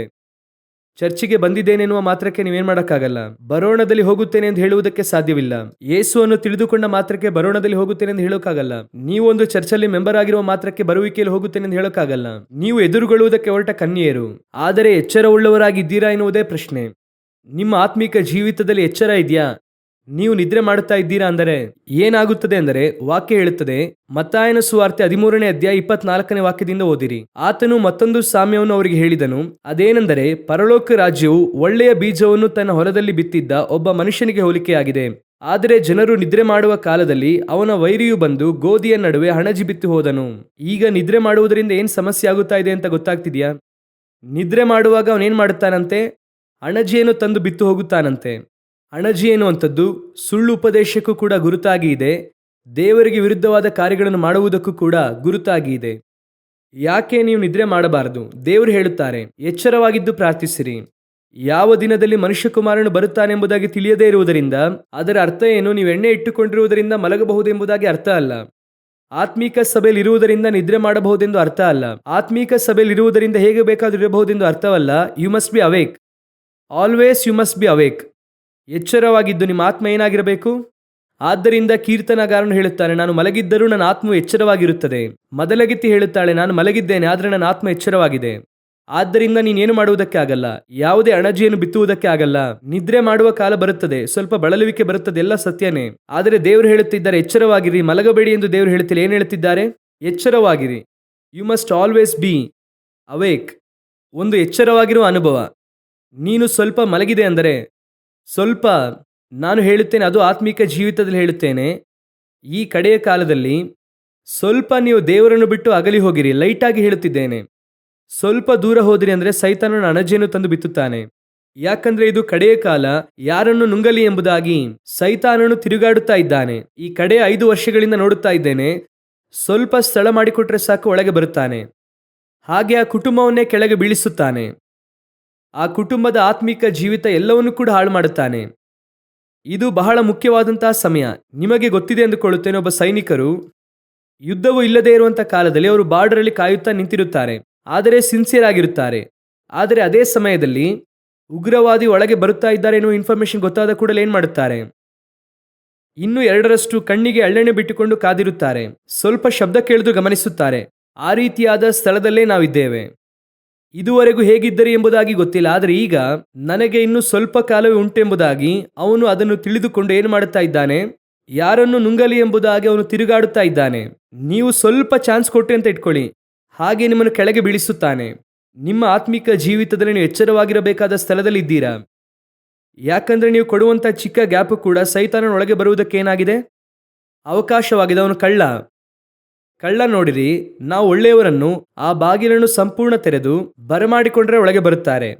ಚರ್ಚಿಗೆ ಬಂದಿದ್ದೇನೆ ಎನ್ನುವ ಮಾತ್ರಕ್ಕೆ ನೀವೇನ್ ಮಾಡೋಕ್ಕಾಗಲ್ಲ. ಬರೋಣದಲ್ಲಿ ಹೋಗುತ್ತೇನೆ ಎಂದು ಹೇಳುವುದಕ್ಕೆ ಸಾಧ್ಯವಿಲ್ಲ. ಯೇಸುವನ್ನು ತಿಳಿದುಕೊಂಡ ಮಾತ್ರಕ್ಕೆ ಬರೋಣದಲ್ಲಿ ಹೋಗುತ್ತೇನೆ ಎಂದು ಹೇಳೋಕ್ಕಾಗಲ್ಲ. ನೀವು ಒಂದು ಚರ್ಚಲ್ಲಿ ಮೆಂಬರ್ ಆಗಿರುವ ಮಾತ್ರಕ್ಕೆ ಬರುವಿಕೆಯಲ್ಲಿ ಹೋಗುತ್ತೇನೆ ಎಂದು ಹೇಳೋಕ್ಕಾಗಲ್ಲ. ನೀವು ಎದುರುಗೊಳ್ಳುವುದಕ್ಕೆ ಹೊರಟ ಕನ್ಯೆಯರು. ಆದರೆ ಎಚ್ಚರವುಳ್ಳವರಾಗಿದ್ದೀರಾ ಎನ್ನುವುದೇ ಪ್ರಶ್ನೆ. ನಿಮ್ಮ ಆತ್ಮಿಕ ಜೀವಿತದಲ್ಲಿ ಎಚ್ಚರ ಇದೆಯಾ? ನೀವು ನಿದ್ರೆ ಮಾಡುತ್ತಾ ಇದ್ದೀರಾ ಅಂದರೆ ಏನಾಗುತ್ತದೆ ಅಂದರೆ, ವಾಕ್ಯ ಹೇಳುತ್ತದೆ, ಮತ್ತಾಯನ ಸುವಾರ್ತೆ 13ನೇ ಅಧ್ಯಾಯ 24ನೇ ವಾಕ್ಯದಿಂದ ಓದಿರಿ. ಆತನು ಮತ್ತೊಂದು ಸಾಮ್ಯವನ್ನು ಅವರಿಗೆ ಹೇಳಿದನು, ಅದೇನೆಂದರೆ, ಪರಲೋಕ ರಾಜ್ಯವು ಒಳ್ಳೆಯ ಬೀಜವನ್ನು ತನ್ನ ಹೊಲದಲ್ಲಿ ಬಿತ್ತಿದ್ದ ಒಬ್ಬ ಮನುಷ್ಯನಿಗೆ ಹೋಲಿಕೆಯಾಗಿದೆ. ಆದರೆ ಜನರು ನಿದ್ರೆ ಮಾಡುವ ಕಾಲದಲ್ಲಿ ಅವನ ವೈರಿಯು ಬಂದು ಗೋಧಿಯ ನಡುವೆ ಹಣಜಿ ಬಿತ್ತು ಹೋದನು. ಈಗ ನಿದ್ರೆ ಮಾಡುವುದರಿಂದ ಏನ್ ಸಮಸ್ಯೆ ಆಗುತ್ತಾ ಇದೆ ಅಂತ ಗೊತ್ತಾಗ್ತಿದ್ಯಾ? ನಿದ್ರೆ ಮಾಡುವಾಗ ಅವನೇನ್ ಮಾಡುತ್ತಾನಂತೆ? ಅಣಜಿಯನ್ನು ತಂದು ಬಿತ್ತು ಹೋಗುತ್ತಾನಂತೆ. ಅಣಜಿ ಎನ್ನುವಂಥದ್ದು ಸುಳ್ಳು ಉಪದೇಶಕ್ಕೂ ಕೂಡ ಗುರುತಾಗಿ ಇದೆ, ದೇವರಿಗೆ ವಿರುದ್ಧವಾದ ಕಾರ್ಯಗಳನ್ನು ಮಾಡುವುದಕ್ಕೂ ಕೂಡ ಗುರುತಾಗಿ ಇದೆ. ಯಾಕೆ ನೀವು ನಿದ್ರೆ ಮಾಡಬಾರದು? ದೇವರು ಹೇಳುತ್ತಾರೆ, ಎಚ್ಚರವಾಗಿದ್ದು ಪ್ರಾರ್ಥಿಸಿರಿ. ಯಾವ ದಿನದಲ್ಲಿ ಮನುಷ್ಯಕುಮಾರನು ಬರುತ್ತಾನೆಂಬುದಾಗಿ ತಿಳಿಯದೇ ಇರುವುದರಿಂದ ಅದರ ಅರ್ಥ ಏನು? ನೀವು ಎಣ್ಣೆ ಇಟ್ಟುಕೊಂಡಿರುವುದರಿಂದ ಮಲಗಬಹುದೆಂಬುದಾಗಿ ಅರ್ಥ ಅಲ್ಲ. ಆತ್ಮೀಕ ಸಭೆಯಲ್ಲಿ ಇರುವುದರಿಂದ ನಿದ್ರೆ ಮಾಡಬಹುದೆಂದು ಅರ್ಥ ಅಲ್ಲ. ಆತ್ಮೀಕ ಸಭೆಯಲ್ಲಿ ಇರುವುದರಿಂದ ಹೇಗೆ ಬೇಕಾದರೂ ಇರಬಹುದೆಂದು ಅರ್ಥವಲ್ಲ. You must be awake, always you must be awake. ಎಚ್ಚರವಾಗಿದ್ದು ನಿಮ್ಮ ಆತ್ಮ ಏನಾಗಿರಬೇಕು? ಆದ್ದರಿಂದ ಕೀರ್ತನಗಾರನು ಹೇಳುತ್ತಾನೆ, ನಾನು ಮಲಗಿದ್ದರೂ ನನ್ನ ಆತ್ಮವು ಎಚ್ಚರವಾಗಿರುತ್ತದೆ. ಮೊದಲಗಿತ್ತಿ ಹೇಳುತ್ತಾಳೆ, ನಾನು ಮಲಗಿದ್ದೇನೆ ಆದರೆ ನನ್ನ ಆತ್ಮ ಎಚ್ಚರವಾಗಿದೆ. ಆದ್ದರಿಂದ ನೀನೇನು ಮಾಡುವುದಕ್ಕೆ ಆಗಲ್ಲ, ಯಾವುದೇ ಅಣಜಿಯನ್ನು ಬಿತ್ತುವುದಕ್ಕೆ ಆಗಲ್ಲ. ನಿದ್ರೆ ಮಾಡುವ ಕಾಲ ಬರುತ್ತದೆ, ಸ್ವಲ್ಪ ಬಳಲುವಿಕೆ ಬರುತ್ತದೆ, ಎಲ್ಲ ಸತ್ಯನೇ. ಆದರೆ ದೇವರು ಹೇಳುತ್ತಿದ್ದಾರೆ, ಎಚ್ಚರವಾಗಿರಿ, ಮಲಗಬೇಡಿ ಎಂದು ದೇವರು ಹೇಳುತ್ತಿಲ್ಲ. ಏನು ಹೇಳುತ್ತಿದ್ದಾರೆ? ಎಚ್ಚರವಾಗಿರಿ. You must always be awake. ಒಂದು ಎಚ್ಚರವಾಗಿರುವ ಅನುಭವ. ನೀನು ಸ್ವಲ್ಪ ಮಲಗಿದೆ ಅಂದರೆ ಸ್ವಲ್ಪ, ನಾನು ಹೇಳುತ್ತೇನೆ, ಅದು ಆತ್ಮಿಕ ಜೀವಿತದಲ್ಲಿ ಹೇಳುತ್ತೇನೆ, ಈ ಕಡೆಯ ಕಾಲದಲ್ಲಿ ಸ್ವಲ್ಪ ನೀವು ದೇವರನ್ನು ಬಿಟ್ಟು ಅಗಲಿ ಹೋಗಿರಿ. ಲೈಟಾಗಿ ಹೇಳುತ್ತಿದ್ದೇನೆ. ಸ್ವಲ್ಪ ದೂರ ಹೋದಿರಿ ಅಂದರೆ ಸೈತಾನನ ಅಣಜಿಯನ್ನು ತಂದು ಬಿತ್ತುತ್ತಾನೆ. ಯಾಕಂದ್ರೆ ಇದು ಕಡೆಯ ಕಾಲ, ಯಾರನ್ನು ನುಂಗಲಿ ಎಂಬುದಾಗಿ ಸೈತಾನನು ತಿರುಗಾಡುತ್ತಾ ಇದ್ದಾನೆ. ಈ ಕಡೆಯ 5 ವರ್ಷಗಳಿಂದ ನೋಡುತ್ತಾ ಇದ್ದೇನೆ. ಸ್ವಲ್ಪ ಸ್ಥಳ ಮಾಡಿಕೊಟ್ರೆ ಸಾಕು, ಒಳಗೆ ಬರುತ್ತಾನೆ. ಹಾಗೆ ಆ ಕುಟುಂಬವನ್ನೇ ಕೆಳಗೆ ಬೀಳಿಸುತ್ತಾನೆ. ಆ ಕುಟುಂಬದ ಆತ್ಮಿಕ ಜೀವಿತ ಎಲ್ಲವನ್ನೂ ಕೂಡ ಹಾಳು ಮಾಡುತ್ತಾನೆ. ಇದು ಬಹಳ ಮುಖ್ಯವಾದಂತಹ ಸಮಯ. ನಿಮಗೆ ಗೊತ್ತಿದೆ ಎಂದುಕೊಳ್ಳುತ್ತೇನೆ, ಒಬ್ಬ ಸೈನಿಕರು ಯುದ್ಧವು ಇಲ್ಲದೇ ಇರುವಂಥ ಕಾಲದಲ್ಲಿ ಅವರು ಬಾರ್ಡರಲ್ಲಿ ಕಾಯುತ್ತಾ ನಿಂತಿರುತ್ತಾರೆ, ಆದರೆ ಸಿನ್ಸಿಯರ್ ಆಗಿರುತ್ತಾರೆ. ಆದರೆ ಅದೇ ಸಮಯದಲ್ಲಿ ಉಗ್ರವಾದಿ ಒಳಗೆ ಬರುತ್ತಾ ಇದ್ದಾರೆ ಎನ್ನುವ ಇನ್ಫಾರ್ಮೇಶನ್ ಗೊತ್ತಾದ ಕೂಡಲೇ ಏನು ಮಾಡುತ್ತಾರೆ? ಇನ್ನೂ 2ರಷ್ಟು ಕಣ್ಣಿಗೆ ಎಳ್ಳೆಣ್ಣೆ ಬಿಟ್ಟುಕೊಂಡು ಕಾದಿರುತ್ತಾರೆ. ಸ್ವಲ್ಪ ಶಬ್ದ ಕೇಳಿದು ಗಮನಿಸುತ್ತಾರೆ. ಆ ರೀತಿಯಾದ ಸ್ಥಳದಲ್ಲೇ ನಾವಿದ್ದೇವೆ. ಇದುವರೆಗೂ ಹೇಗಿದ್ದರು ಎಂಬುದಾಗಿ ಗೊತ್ತಿಲ್ಲ, ಆದರೆ ಈಗ ನನಗೆ ಇನ್ನೂ ಸ್ವಲ್ಪ ಕಾಲವೇ ಉಂಟೆಂಬುದಾಗಿ ಅವನು ಅದನ್ನು ತಿಳಿದುಕೊಂಡು ಏನು ಮಾಡುತ್ತಾ ಇದ್ದಾನೆ? ಯಾರನ್ನು ನುಂಗಲಿ ಎಂಬುದಾಗಿ ಅವನು ತಿರುಗಾಡುತ್ತಾ ಇದ್ದಾನೆ. ನೀವು ಸ್ವಲ್ಪ ಚಾನ್ಸ್ ಕೊಟ್ಟೆ ಅಂತ ಇಟ್ಕೊಳ್ಳಿ, ಹಾಗೆ ನಿಮ್ಮನ್ನು ಕೆಳಗೆ ಬೀಳಿಸುತ್ತಾನೆ. ನಿಮ್ಮ ಆತ್ಮಿಕ ಜೀವಿತದಲ್ಲಿ ನೀವು ಎಚ್ಚರವಾಗಿರಬೇಕಾದ ಸ್ಥಳದಲ್ಲಿ ಇದ್ದೀರಾ? ಯಾಕಂದ್ರೆ ನೀವು ಕೊಡುವಂಥ ಚಿಕ್ಕ ಗ್ಯಾಪ್ ಕೂಡ ಸೈತಾನನ ಒಳಗೆ ಬರುವುದಕ್ಕೆ ಏನಾಗಿದೆ? ಅವಕಾಶವಾಗಿದೆ. ಅವನು ಕಳ್ಳ ನೋಡಿರಿ, ನಾವು ಒಳ್ಳೆಯವರನ್ನು ಆ ಬಾಗಿಲನ್ನು ಸಂಪೂರ್ಣ ತೆರೆದು ಬರಮಾಡಿಕೊಂಡ್ರೆ ಒಳಗೆ ಬರುತ್ತಾರೆ.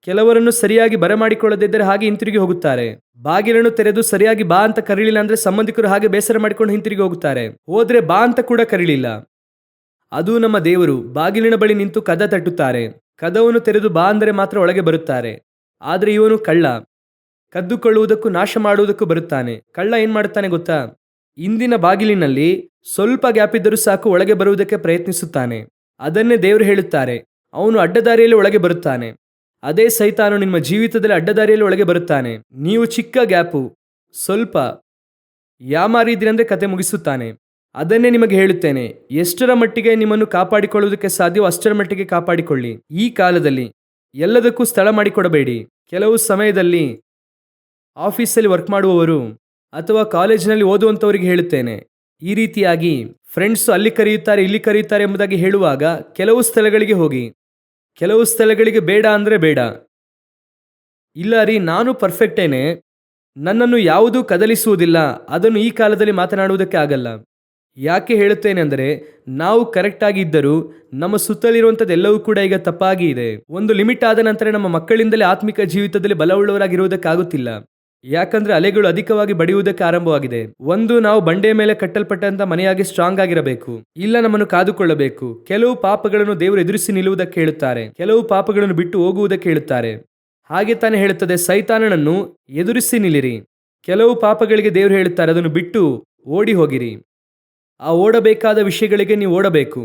ಕೆಲವರನ್ನು ಸರಿಯಾಗಿ ಬರಮಾಡಿಕೊಳ್ಳದಿದ್ದರೆ ಹಾಗೆ ಹಿಂತಿರುಗಿ ಹೋಗುತ್ತಾರೆ. ಬಾಗಿಲನ್ನು ತೆರೆದು ಸರಿಯಾಗಿ ಬಾ ಅಂತ ಕರೀಲಿಲ್ಲ ಅಂದ್ರೆ ಸಂಬಂಧಿಕರು ಹಾಗೆ ಬೇಸರ ಮಾಡಿಕೊಂಡು ಹಿಂತಿರುಗಿ ಹೋಗುತ್ತಾರೆ. ಹೋದ್ರೆ ಬಾ ಅಂತ ಕೂಡ ಕರೀಲಿಲ್ಲ. ಅದು ನಮ್ಮ ದೇವರು ಬಾಗಿಲಿನ ಬಳಿ ನಿಂತು ಕದ ತಟ್ಟುತ್ತಾರೆ. ಕದವನ್ನು ತೆರೆದು ಬಾ ಅಂದರೆ ಮಾತ್ರ ಒಳಗೆ ಬರುತ್ತಾರೆ. ಆದರೆ ಇವನು ಕಳ್ಳ, ಕದ್ದುಕೊಳ್ಳುವುದಕ್ಕೂ ನಾಶ ಮಾಡುವುದಕ್ಕೂ ಬರುತ್ತಾನೆ. ಕಳ್ಳ ಏನ್ ಮಾಡುತ್ತಾನೆ ಗೊತ್ತಾ? ಇಂದಿನ ಬಾಗಿಲಿನಲ್ಲಿ ಸ್ವಲ್ಪ ಗ್ಯಾಪ್ ಇದ್ದರೂ ಸಾಕು, ಒಳಗೆ ಬರುವುದಕ್ಕೆ ಪ್ರಯತ್ನಿಸುತ್ತಾನೆ. ಅದನ್ನೇ ದೇವರು ಹೇಳುತ್ತಾರೆ, ಅವನು ಅಡ್ಡದಾರಿಯಲ್ಲಿ ಒಳಗೆ ಬರುತ್ತಾನೆ. ಅದೇ ಸೈತಾನು ನಿಮ್ಮ ಜೀವಿತದಲ್ಲಿ ಅಡ್ಡದಾರಿಯಲ್ಲಿ ಒಳಗೆ ಬರುತ್ತಾನೆ. ನೀವು ಚಿಕ್ಕ ಗ್ಯಾಪು, ಸ್ವಲ್ಪ ಯಾಮಾರಿದ್ರಿ ಅಂದ್ರೆ ಕತೆ ಮುಗಿಸುತ್ತಾನೆ. ಅದನ್ನೇ ನಿಮಗೆ ಹೇಳುತ್ತೇನೆ, ಎಷ್ಟರ ಮಟ್ಟಿಗೆ ನಿಮ್ಮನ್ನು ಕಾಪಾಡಿಕೊಳ್ಳುವುದಕ್ಕೆ ಸಾಧ್ಯವೋ ಅಷ್ಟರ ಮಟ್ಟಿಗೆ ಕಾಪಾಡಿಕೊಳ್ಳಿ. ಈ ಕಾಲದಲ್ಲಿ ಎಲ್ಲದಕ್ಕೂ ಸ್ಥಳ ಮಾಡಿಕೊಡಬೇಡಿ. ಕೆಲವು ಸಮಯದಲ್ಲಿ ಆಫೀಸಲ್ಲಿ ವರ್ಕ್ ಮಾಡುವವರು ಅಥವಾ ಕಾಲೇಜಿನಲ್ಲಿ ಓದುವಂಥವರಿಗೆ ಹೇಳುತ್ತೇನೆ, ಈ ರೀತಿಯಾಗಿ ಫ್ರೆಂಡ್ಸ್ ಅಲ್ಲಿ ಕರೆಯುತ್ತಾರೆ ಇಲ್ಲಿ ಕರೆಯುತ್ತಾರೆ ಎಂಬುದಾಗಿ ಹೇಳುವಾಗ ಕೆಲವು ಸ್ಥಳಗಳಿಗೆ ಹೋಗಿ, ಕೆಲವು ಸ್ಥಳಗಳಿಗೆ ಬೇಡ ಅಂದರೆ ಬೇಡ. ಇಲ್ಲ ರೀ, ನಾನು ಪರ್ಫೆಕ್ಟೇನೆ, ನನ್ನನ್ನು ಯಾವುದೂ ಕದಲಿಸುವುದಿಲ್ಲ, ಅದನ್ನು ಈ ಕಾಲದಲ್ಲಿ ಮಾತನಾಡುವುದಕ್ಕೆ ಆಗಲ್ಲ. ಯಾಕೆ ಹೇಳುತ್ತೇನೆ ಅಂದರೆ, ನಾವು ಕರೆಕ್ಟಾಗಿ ಇದ್ದರೂ ನಮ್ಮ ಸುತ್ತಲಿರುವಂಥದ್ದೆಲ್ಲವೂ ಕೂಡ ಈಗ ತಪ್ಪಾಗಿ ಇದೆ. ಒಂದು ಲಿಮಿಟ್ ಆದ ನಂತರ ನಮ್ಮ ಮಕ್ಕಳಿಂದಲೇ ಆತ್ಮಿಕ ಜೀವಿತದಲ್ಲಿ ಬಲವುಳ್ಳವರಾಗಿರುವುದಕ್ಕಾಗುತ್ತಿಲ್ಲ. ಯಾಕಂದ್ರೆ ಅಲೆಗಳು ಅಧಿಕವಾಗಿ ಬಡಿಯುವುದಕ್ಕೆ ಆರಂಭವಾಗಿದೆ. ಒಂದು, ನಾವು ಬಂಡೆಯ ಮೇಲೆ ಕಟ್ಟಲ್ಪಟ್ಟಂತ ಮನೆಯಾಗಿ ಸ್ಟ್ರಾಂಗ್ ಆಗಿರಬೇಕು. ಇಲ್ಲ, ನಮ್ಮನ್ನು ಕಾದುಕೊಳ್ಳಬೇಕು. ಕೆಲವು ಪಾಪಗಳನ್ನು ದೇವರು ಎದುರಿಸಿ ನಿಲ್ಲುವುದಕ್ಕೆ ಹೇಳುತ್ತಾರೆ, ಕೆಲವು ಪಾಪಗಳನ್ನು ಬಿಟ್ಟು ಹೋಗುವುದಕ್ಕೆ ಹೇಳುತ್ತಾರೆ. ಹಾಗೆ ತಾನೇ ಹೇಳುತ್ತದೆ, ಸೈತಾನನನ್ನು ಎದುರಿಸಿ ನಿಲ್ಲಿರಿ. ಕೆಲವು ಪಾಪಗಳಿಗೆ ದೇವರು ಹೇಳುತ್ತಾರೆ, ಅದನ್ನು ಬಿಟ್ಟು ಓಡಿ ಹೋಗಿರಿ. ಆ ಓಡಬೇಕಾದ ವಿಷಯಗಳಿಗೆ ನೀವು ಓಡಬೇಕು.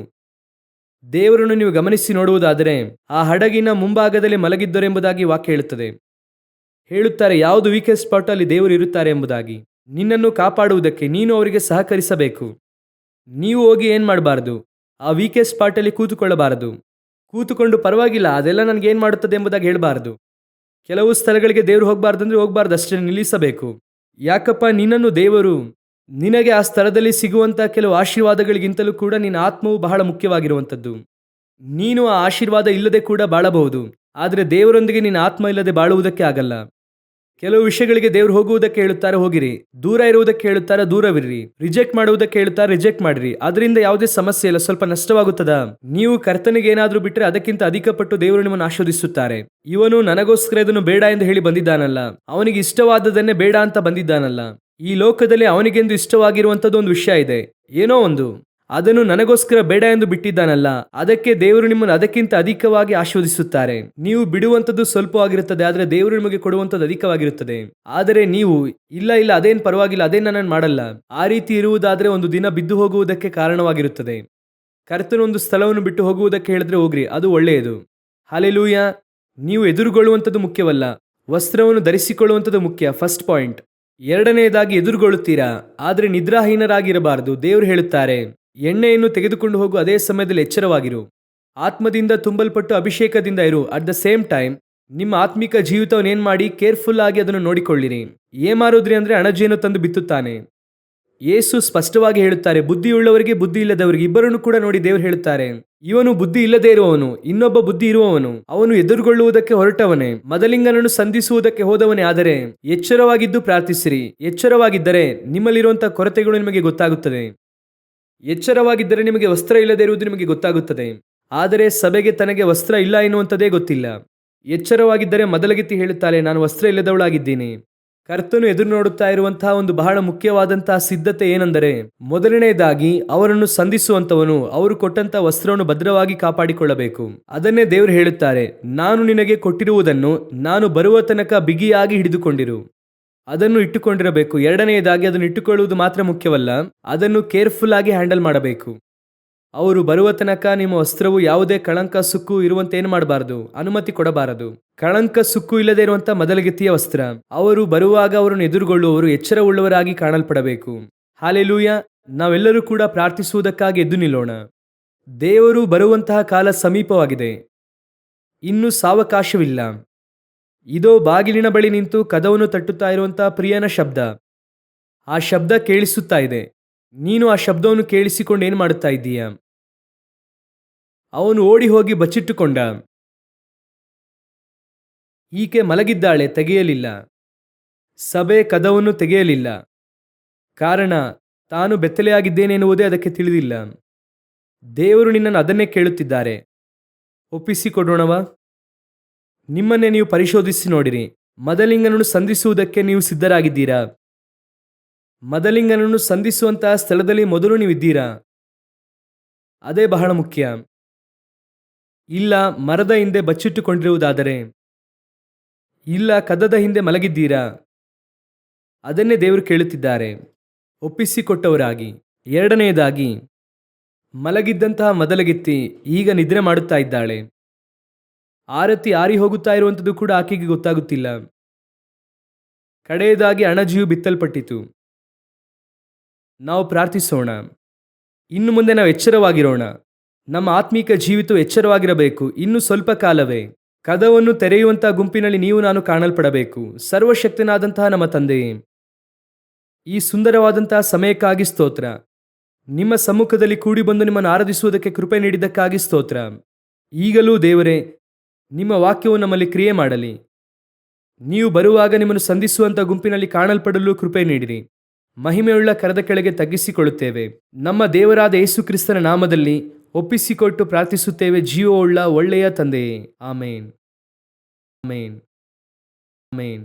ದೇವರನ್ನು ನೀವು ಗಮನಿಸಿ ನೋಡುವುದಾದರೆ, ಆ ಹಡಗಿನ ಮುಂಭಾಗದಲ್ಲಿ ಮಲಗಿದ್ದರೆಂಬುದಾಗಿ ವಾಕ್ಯ ಹೇಳುತ್ತದೆ. ಹೇಳುತ್ತಾರೆ ಯಾವುದು ವೀಕೆಸ್ಟ್ ಸ್ಪಾಟ್ ಅಲ್ಲಿ ದೇವರು ಇರುತ್ತಾರೆ ಎಂಬುದಾಗಿ. ನಿನ್ನನ್ನು ಕಾಪಾಡುವುದಕ್ಕೆ ನೀನು ಅವರಿಗೆ ಸಹಕರಿಸಬೇಕು. ನೀವು ಹೋಗಿ ಏನ್ ಮಾಡಬಾರದು, ಆ ವೀಕೆಸ್ಟ್ ಸ್ಪಾಟ್ ಅಲ್ಲಿ ಕೂತುಕೊಳ್ಳಬಾರದು. ಕೂತುಕೊಂಡು ಪರವಾಗಿಲ್ಲ, ಅದೆಲ್ಲ ನನಗೆ ಏನ್ ಮಾಡುತ್ತದೆ ಎಂಬುದಾಗಿ ಹೇಳಬಾರದು. ಕೆಲವು ಸ್ಥಳಗಳಿಗೆ ದೇವರು ಹೋಗಬಾರ್ದು ಅಂದ್ರೆ ಹೋಗಬಾರ್ದು, ಅಷ್ಟೇ ನಿಲ್ಲಿಸಬೇಕು. ಯಾಕಪ್ಪ, ನಿನ್ನನ್ನು ದೇವರು ನಿನಗೆ ಆ ಸ್ಥಳದಲ್ಲಿ ಸಿಗುವಂಥ ಕೆಲವು ಆಶೀರ್ವಾದಗಳಿಗಿಂತಲೂ ಕೂಡ ನಿನ್ನ ಆತ್ಮವು ಬಹಳ ಮುಖ್ಯವಾಗಿರುವಂಥದ್ದು. ನೀನು ಆ ಆಶೀರ್ವಾದ ಇಲ್ಲದೆ ಕೂಡ ಬಾಳಬಹುದು, ಆದರೆ ದೇವರೊಂದಿಗೆ ನಿನ್ನ ಆತ್ಮ ಇಲ್ಲದೆ ಬಾಳುವುದಕ್ಕೆ ಆಗಲ್ಲ. ಕೆಲವು ವಿಷಯಗಳಿಗೆ ದೇವರು ಹೋಗುವುದಕ್ಕೆ ಹೇಳುತ್ತಾರೆ, ಹೋಗಿರಿ. ದೂರ ಇರುವುದಕ್ಕೆ ಹೇಳುತ್ತಾರೆ, ದೂರವಿರ್ರಿ. ರಿಜೆಕ್ಟ್ ಮಾಡುವುದಕ್ಕೆ ಹೇಳುತ್ತಾರೆ, ರಿಜೆಕ್ಟ್ ಮಾಡಿರಿ. ಅದರಿಂದ ಯಾವುದೇ ಸಮಸ್ಯೆ ಇಲ್ಲ. ಸ್ವಲ್ಪ ನಷ್ಟವಾಗುತ್ತದ. ನೀವು ಕರ್ತನಿಗೆ ಏನಾದರೂ ಬಿಟ್ಟರೆ ಅದಕ್ಕಿಂತ ಅಧಿಕಪಟ್ಟು ದೇವರು ನಿಮ್ಮನ್ನು ಆಶೀರ್ವದಿಸುತ್ತಾರೆ. ಇವನು ನನಗೋಸ್ಕರ ಇದನ್ನು ಬೇಡ ಎಂದು ಹೇಳಿ ಬಂದಿದ್ದಾನಲ್ಲ, ಅವನಿಗೆ ಇಷ್ಟವಾದದನ್ನೇ ಬೇಡ ಅಂತ ಬಂದಿದ್ದಾನಲ್ಲ. ಈ ಲೋಕದಲ್ಲಿ ಅವನಿಗೆಂದು ಇಷ್ಟವಾಗಿರುವಂಥದ್ದು ಒಂದು ವಿಷಯ ಇದೆ, ಏನೋ ಒಂದು, ಅದನ್ನು ನನಗೋಸ್ಕರ ಬೇಡ ಎಂದು ಬಿಟ್ಟಿದ್ದಾನಲ್ಲ, ಅದಕ್ಕೆ ದೇವರು ನಿಮ್ಮನ್ನು ಅದಕ್ಕಿಂತ ಅಧಿಕವಾಗಿ ಆಶೀರ್ವದಿಸುತ್ತಾರೆ. ನೀವು ಬಿಡುವಂಥದ್ದು ಸ್ವಲ್ಪವಾಗಿರುತ್ತದೆ, ಆದರೆ ದೇವರು ನಿಮಗೆ ಕೊಡುವಂಥದ್ದು ಅಧಿಕವಾಗಿರುತ್ತದೆ. ಆದರೆ ನೀವು ಇಲ್ಲ ಇಲ್ಲ ಅದೇನು ಪರವಾಗಿಲ್ಲ, ಅದೇನು ನಾನು ಮಾಡಲ್ಲ, ಆ ರೀತಿ ಇರುವುದಾದರೆ ಒಂದು ದಿನ ಬಿದ್ದು ಹೋಗುವುದಕ್ಕೆ ಕಾರಣವಾಗಿರುತ್ತದೆ. ಕರ್ತನೊಂದು ಸ್ಥಳವನ್ನು ಬಿಟ್ಟು ಹೋಗುವುದಕ್ಕೆ ಹೇಳಿದ್ರೆ ಹೋಗ್ರಿ, ಅದು ಒಳ್ಳೆಯದು. ಹಲ್ಲೆಲೂಯಾ. ನೀವು ಎದುರುಗೊಳ್ಳುವಂಥದ್ದು ಮುಖ್ಯವಲ್ಲ, ವಸ್ತ್ರವನ್ನು ಧರಿಸಿಕೊಳ್ಳುವಂಥದ್ದು ಮುಖ್ಯ. First point. ಎರಡನೆಯದಾಗಿ, ಎದುರುಗೊಳ್ಳುತ್ತೀರಾ ಆದರೆ ನಿದ್ರಾಹೀನರಾಗಿರಬಾರದು. ದೇವರು ಹೇಳುತ್ತಾರೆ, ಎಣ್ಣೆಯನ್ನು ತೆಗೆದುಕೊಂಡು ಹೋಗು, ಅದೇ ಸಮಯದಲ್ಲಿ ಎಚ್ಚರವಾಗಿರು. ಆತ್ಮದಿಂದ ತುಂಬಲ್ಪಟ್ಟು ಅಭಿಷೇಕದಿಂದ ಇರು. ಅಟ್ ದ ಸೇಮ್ ಟೈಮ್ ನಿಮ್ಮ ಆತ್ಮಿಕ ಜೀವಿತವನ್ನು ಏನ್ ಮಾಡಿ, ಕೇರ್ಫುಲ್ ಆಗಿ ಅದನ್ನು ನೋಡಿಕೊಳ್ಳಿರಿ. ಏಮಾರುದ್ರಿ ಅಂದ್ರೆ ಅಣಜೆಯನ್ನು ತಂದು ಬಿತ್ತುತ್ತಾನೆ. ಯೇಸು ಸ್ಪಷ್ಟವಾಗಿ ಹೇಳುತ್ತಾರೆ, ಬುದ್ಧಿಯುಳ್ಳವರಿಗೆ ಬುದ್ಧಿ ಇಲ್ಲದವರಿಗೆ ಇಬ್ಬರನ್ನು ಕೂಡ ನೋಡಿ ದೇವರು ಹೇಳುತ್ತಾರೆ, ಇವನು ಬುದ್ಧಿ ಇಲ್ಲದೆ ಇರುವವನು, ಇನ್ನೊಬ್ಬ ಬುದ್ಧಿ ಇರುವವನು. ಅವನು ಎದುರುಗೊಳ್ಳುವುದಕ್ಕೆ ಹೊರಟವನೇ, ಮೊದಲಿಂಗನನ್ನು ಸಂಧಿಸುವುದಕ್ಕೆ ಹೋದವನೇ. ಆದರೆ ಎಚ್ಚರವಾಗಿದ್ದು ಪ್ರಾರ್ಥಿಸಿರಿ. ಎಚ್ಚರವಾಗಿದ್ದರೆ ನಿಮ್ಮಲ್ಲಿರುವಂತಹ ಕೊರತೆಗಳು ನಿಮಗೆ ಗೊತ್ತಾಗುತ್ತದೆ. ಎಚ್ಚರವಾಗಿದ್ದರೆ ನಿಮಗೆ ವಸ್ತ್ರ ಇಲ್ಲದೆ ಇರುವುದು ನಿಮಗೆ ಗೊತ್ತಾಗುತ್ತದೆ. ಆದರೆ ಸಭೆಗೆ ತನಗೆ ವಸ್ತ್ರ ಇಲ್ಲ ಎನ್ನುವಂಥದ್ದೇ ಗೊತ್ತಿಲ್ಲ. ಎಚ್ಚರವಾಗಿದ್ದರೆ ಮೊದಲಗಿತ್ತಿ ಹೇಳುತ್ತಾಳೆ, ನಾನು ವಸ್ತ್ರ ಇಲ್ಲದವಳಾಗಿದ್ದೀನಿ. ಕರ್ತನು ಎದುರು ನೋಡುತ್ತಾ ಇರುವಂತಹ ಒಂದು ಬಹಳ ಮುಖ್ಯವಾದಂತಹ ಸಿದ್ಧತೆ ಏನೆಂದರೆ, ಮೊದಲನೆಯದಾಗಿ ಅವರನ್ನು ಸಂಧಿಸುವಂತವನು ಅವರು ಕೊಟ್ಟಂತಹ ವಸ್ತ್ರವನ್ನು ಭದ್ರವಾಗಿ ಕಾಪಾಡಿಕೊಳ್ಳಬೇಕು. ಅದನ್ನೇ ದೇವರು ಹೇಳುತ್ತಾರೆ, ನಾನು ನಿನಗೆ ಕೊಟ್ಟಿರುವುದನ್ನು ನಾನು ಬರುವ ತನಕ ಬಿಗಿಯಾಗಿ ಹಿಡಿದುಕೊಂಡಿರು. ಅದನ್ನು ಇಟ್ಟುಕೊಂಡಿರಬೇಕು. ಎರಡನೆಯದಾಗಿ, ಅದನ್ನು ಇಟ್ಟುಕೊಳ್ಳುವುದು ಮಾತ್ರ ಮುಖ್ಯವಲ್ಲ, ಅದನ್ನು ಕೇರ್ಫುಲ್ ಆಗಿ ಹ್ಯಾಂಡಲ್ ಮಾಡಬೇಕು. ಅವರು ಬರುವ ತನಕ ನಿಮ್ಮ ವಸ್ತ್ರವು ಯಾವುದೇ ಕಳಂಕ ಸುಕ್ಕು ಇರುವಂತೆ ಏನು ಮಾಡಬಾರದು, ಅನುಮತಿ ಕೊಡಬಾರದು. ಕಳಂಕ ಸುಕ್ಕು ಇಲ್ಲದೆ ಇರುವಂತಹ ಮೊದಲಗಿತ್ತಿಯ ವಸ್ತ್ರ. ಅವರು ಬರುವಾಗ ಅವರನ್ನು ಎದುರುಗೊಳ್ಳುವವರು ಎಚ್ಚರವುಳ್ಳವರಾಗಿ ಕಾಣಲ್ಪಡಬೇಕು. ಹಾಲೆಲೂಯಾ. ನಾವೆಲ್ಲರೂ ಕೂಡ ಪ್ರಾರ್ಥಿಸುವುದಕ್ಕಾಗಿ ಎದ್ದು ನಿಲ್ಲೋಣ. ದೇವರು ಬರುವಂತಹ ಕಾಲ ಸಮೀಪವಾಗಿದೆ. ಇನ್ನು ಸಾವಕಾಶವಿಲ್ಲ. ಇದೋ ಬಾಗಿಲಿನ ಬಳಿ ನಿಂತು ಕದವನ್ನು ತಟ್ಟುತ್ತಾ ಇರುವಂತಹ ಪ್ರಿಯನ ಶಬ್ದ. ಆ ಶಬ್ದ ಕೇಳಿಸುತ್ತಾ ಇದೆ. ನೀನು ಆ ಶಬ್ದವನ್ನು ಕೇಳಿಸಿಕೊಂಡು ಏನು ಮಾಡುತ್ತಾ ಇದ್ದೀಯ? ಅವನು ಓಡಿ ಹೋಗಿ ಬಚ್ಚಿಟ್ಟುಕೊಂಡ. ಈಕೆ ಮಲಗಿದ್ದಾಳೆ, ತೆಗೆಯಲಿಲ್ಲ. ಸಭೆ ಕದವನ್ನು ತೆಗೆಯಲಿಲ್ಲ. ಕಾರಣ ತಾನು ಬೆತ್ತಲೆಯಾಗಿದ್ದೇನೆನ್ನುವುದೇ ಅದಕ್ಕೆ ತಿಳಿದಿಲ್ಲ. ದೇವರು ನಿನ್ನನ್ನು ಅದನ್ನೇ ಕೇಳುತ್ತಿದ್ದಾರೆ. ಒಪ್ಪಿಸಿಕೊಡೋಣವಾ? ನಿಮ್ಮನ್ನೇ ನೀವು ಪರಿಶೋಧಿಸಿ ನೋಡಿರಿ. ಮದಲಿಂಗನನ್ನು ಸಂಧಿಸುವುದಕ್ಕೆ ನೀವು ಸಿದ್ಧರಾಗಿದ್ದೀರಾ? ಮದಲಿಂಗನನ್ನು ಸಂಧಿಸುವಂತಹ ಸ್ಥಳದಲ್ಲಿ ಮೊದಲು ನೀವಿದ್ದೀರಾ? ಅದೇ ಬಹಳ ಮುಖ್ಯ. ಇಲ್ಲ ಮರದ ಹಿಂದೆ ಬಚ್ಚಿಟ್ಟುಕೊಂಡಿರುವುದಾದರೆ, ಇಲ್ಲ ಕದದ ಹಿಂದೆ ಮಲಗಿದ್ದೀರಾ? ಅದನ್ನೇ ದೇವರು ಕೇಳುತ್ತಿದ್ದಾರೆ, ಒಪ್ಪಿಸಿಕೊಟ್ಟವರಾಗಿ. ಎರಡನೆಯದಾಗಿ, ಮಲಗಿದ್ದಂತಹ ಮೊದಲಗಿತ್ತಿ ಈಗ ನಿದ್ರೆ ಮಾಡುತ್ತಾ ಇದ್ದಾಳೆ. ಆರತಿ ಆರಿ ಹೋಗುತ್ತಾ ಇರುವಂಥದ್ದು ಕೂಡ ಆಕೆಗೆ ಗೊತ್ತಾಗುತ್ತಿಲ್ಲ. ಕಡೆಯದಾಗಿ ಅಣಜಿಯು ಬಿತ್ತಲ್ಪಟ್ಟಿತು. ನಾವು ಪ್ರಾರ್ಥಿಸೋಣ. ಇನ್ನು ಮುಂದೆ ನಾವು ಎಚ್ಚರವಾಗಿರೋಣ. ನಮ್ಮ ಆತ್ಮೀಕ ಜೀವಿತವು ಎಚ್ಚರವಾಗಿರಬೇಕು. ಇನ್ನು ಸ್ವಲ್ಪ ಕಾಲವೇ. ಕದವನ್ನು ತೆರೆಯುವಂಥ ಗುಂಪಿನಲ್ಲಿ ನೀವು ನಾನು ಕಾಣಲ್ಪಡಬೇಕು. ಸರ್ವಶಕ್ತನಾದಂತಹ ನಮ್ಮ ತಂದೆಯೇ, ಈ ಸುಂದರವಾದಂತಹ ಸಮಯಕ್ಕಾಗಿ ಸ್ತೋತ್ರ. ನಿಮ್ಮ ಸಮ್ಮುಖದಲ್ಲಿ ಕೂಡಿ ಬಂದು ನಿಮ್ಮನ್ನು ಆರಾಧಿಸುವುದಕ್ಕೆ ಕೃಪೆ ನೀಡಿದ್ದಕ್ಕಾಗಿ ಸ್ತೋತ್ರ. ಈಗಲೂ ದೇವರೇ, ನಿಮ್ಮ ವಾಕ್ಯವು ನಮ್ಮಲ್ಲಿ ಕ್ರಿಯೆ ಮಾಡಲಿ. ನೀವು ಬರುವಾಗ ನಿಮ್ಮನ್ನು ಸಂಧಿಸುವಂಥ ಗುಂಪಿನಲ್ಲಿ ಕಾಣಲ್ಪಡಲು ಕೃಪೆ ನೀಡಿರಿ. ಮಹಿಮೆಯುಳ್ಳ ಕರದ ಕೆಳಗೆ ತಗ್ಗಿಸಿಕೊಳ್ಳುತ್ತೇವೆ. ನಮ್ಮ ದೇವರಾದ ಯೇಸು ಕ್ರಿಸ್ತನ ನಾಮದಲ್ಲಿ ಒಪ್ಪಿಸಿಕೊಟ್ಟು ಪ್ರಾರ್ಥಿಸುತ್ತೇವೆ, ಜೀವವುಳ್ಳ ಒಳ್ಳೆಯ ತಂದೆಯೇ. ಆಮೇನ್. ಆಮೇನ್. ಆಮೇನ್.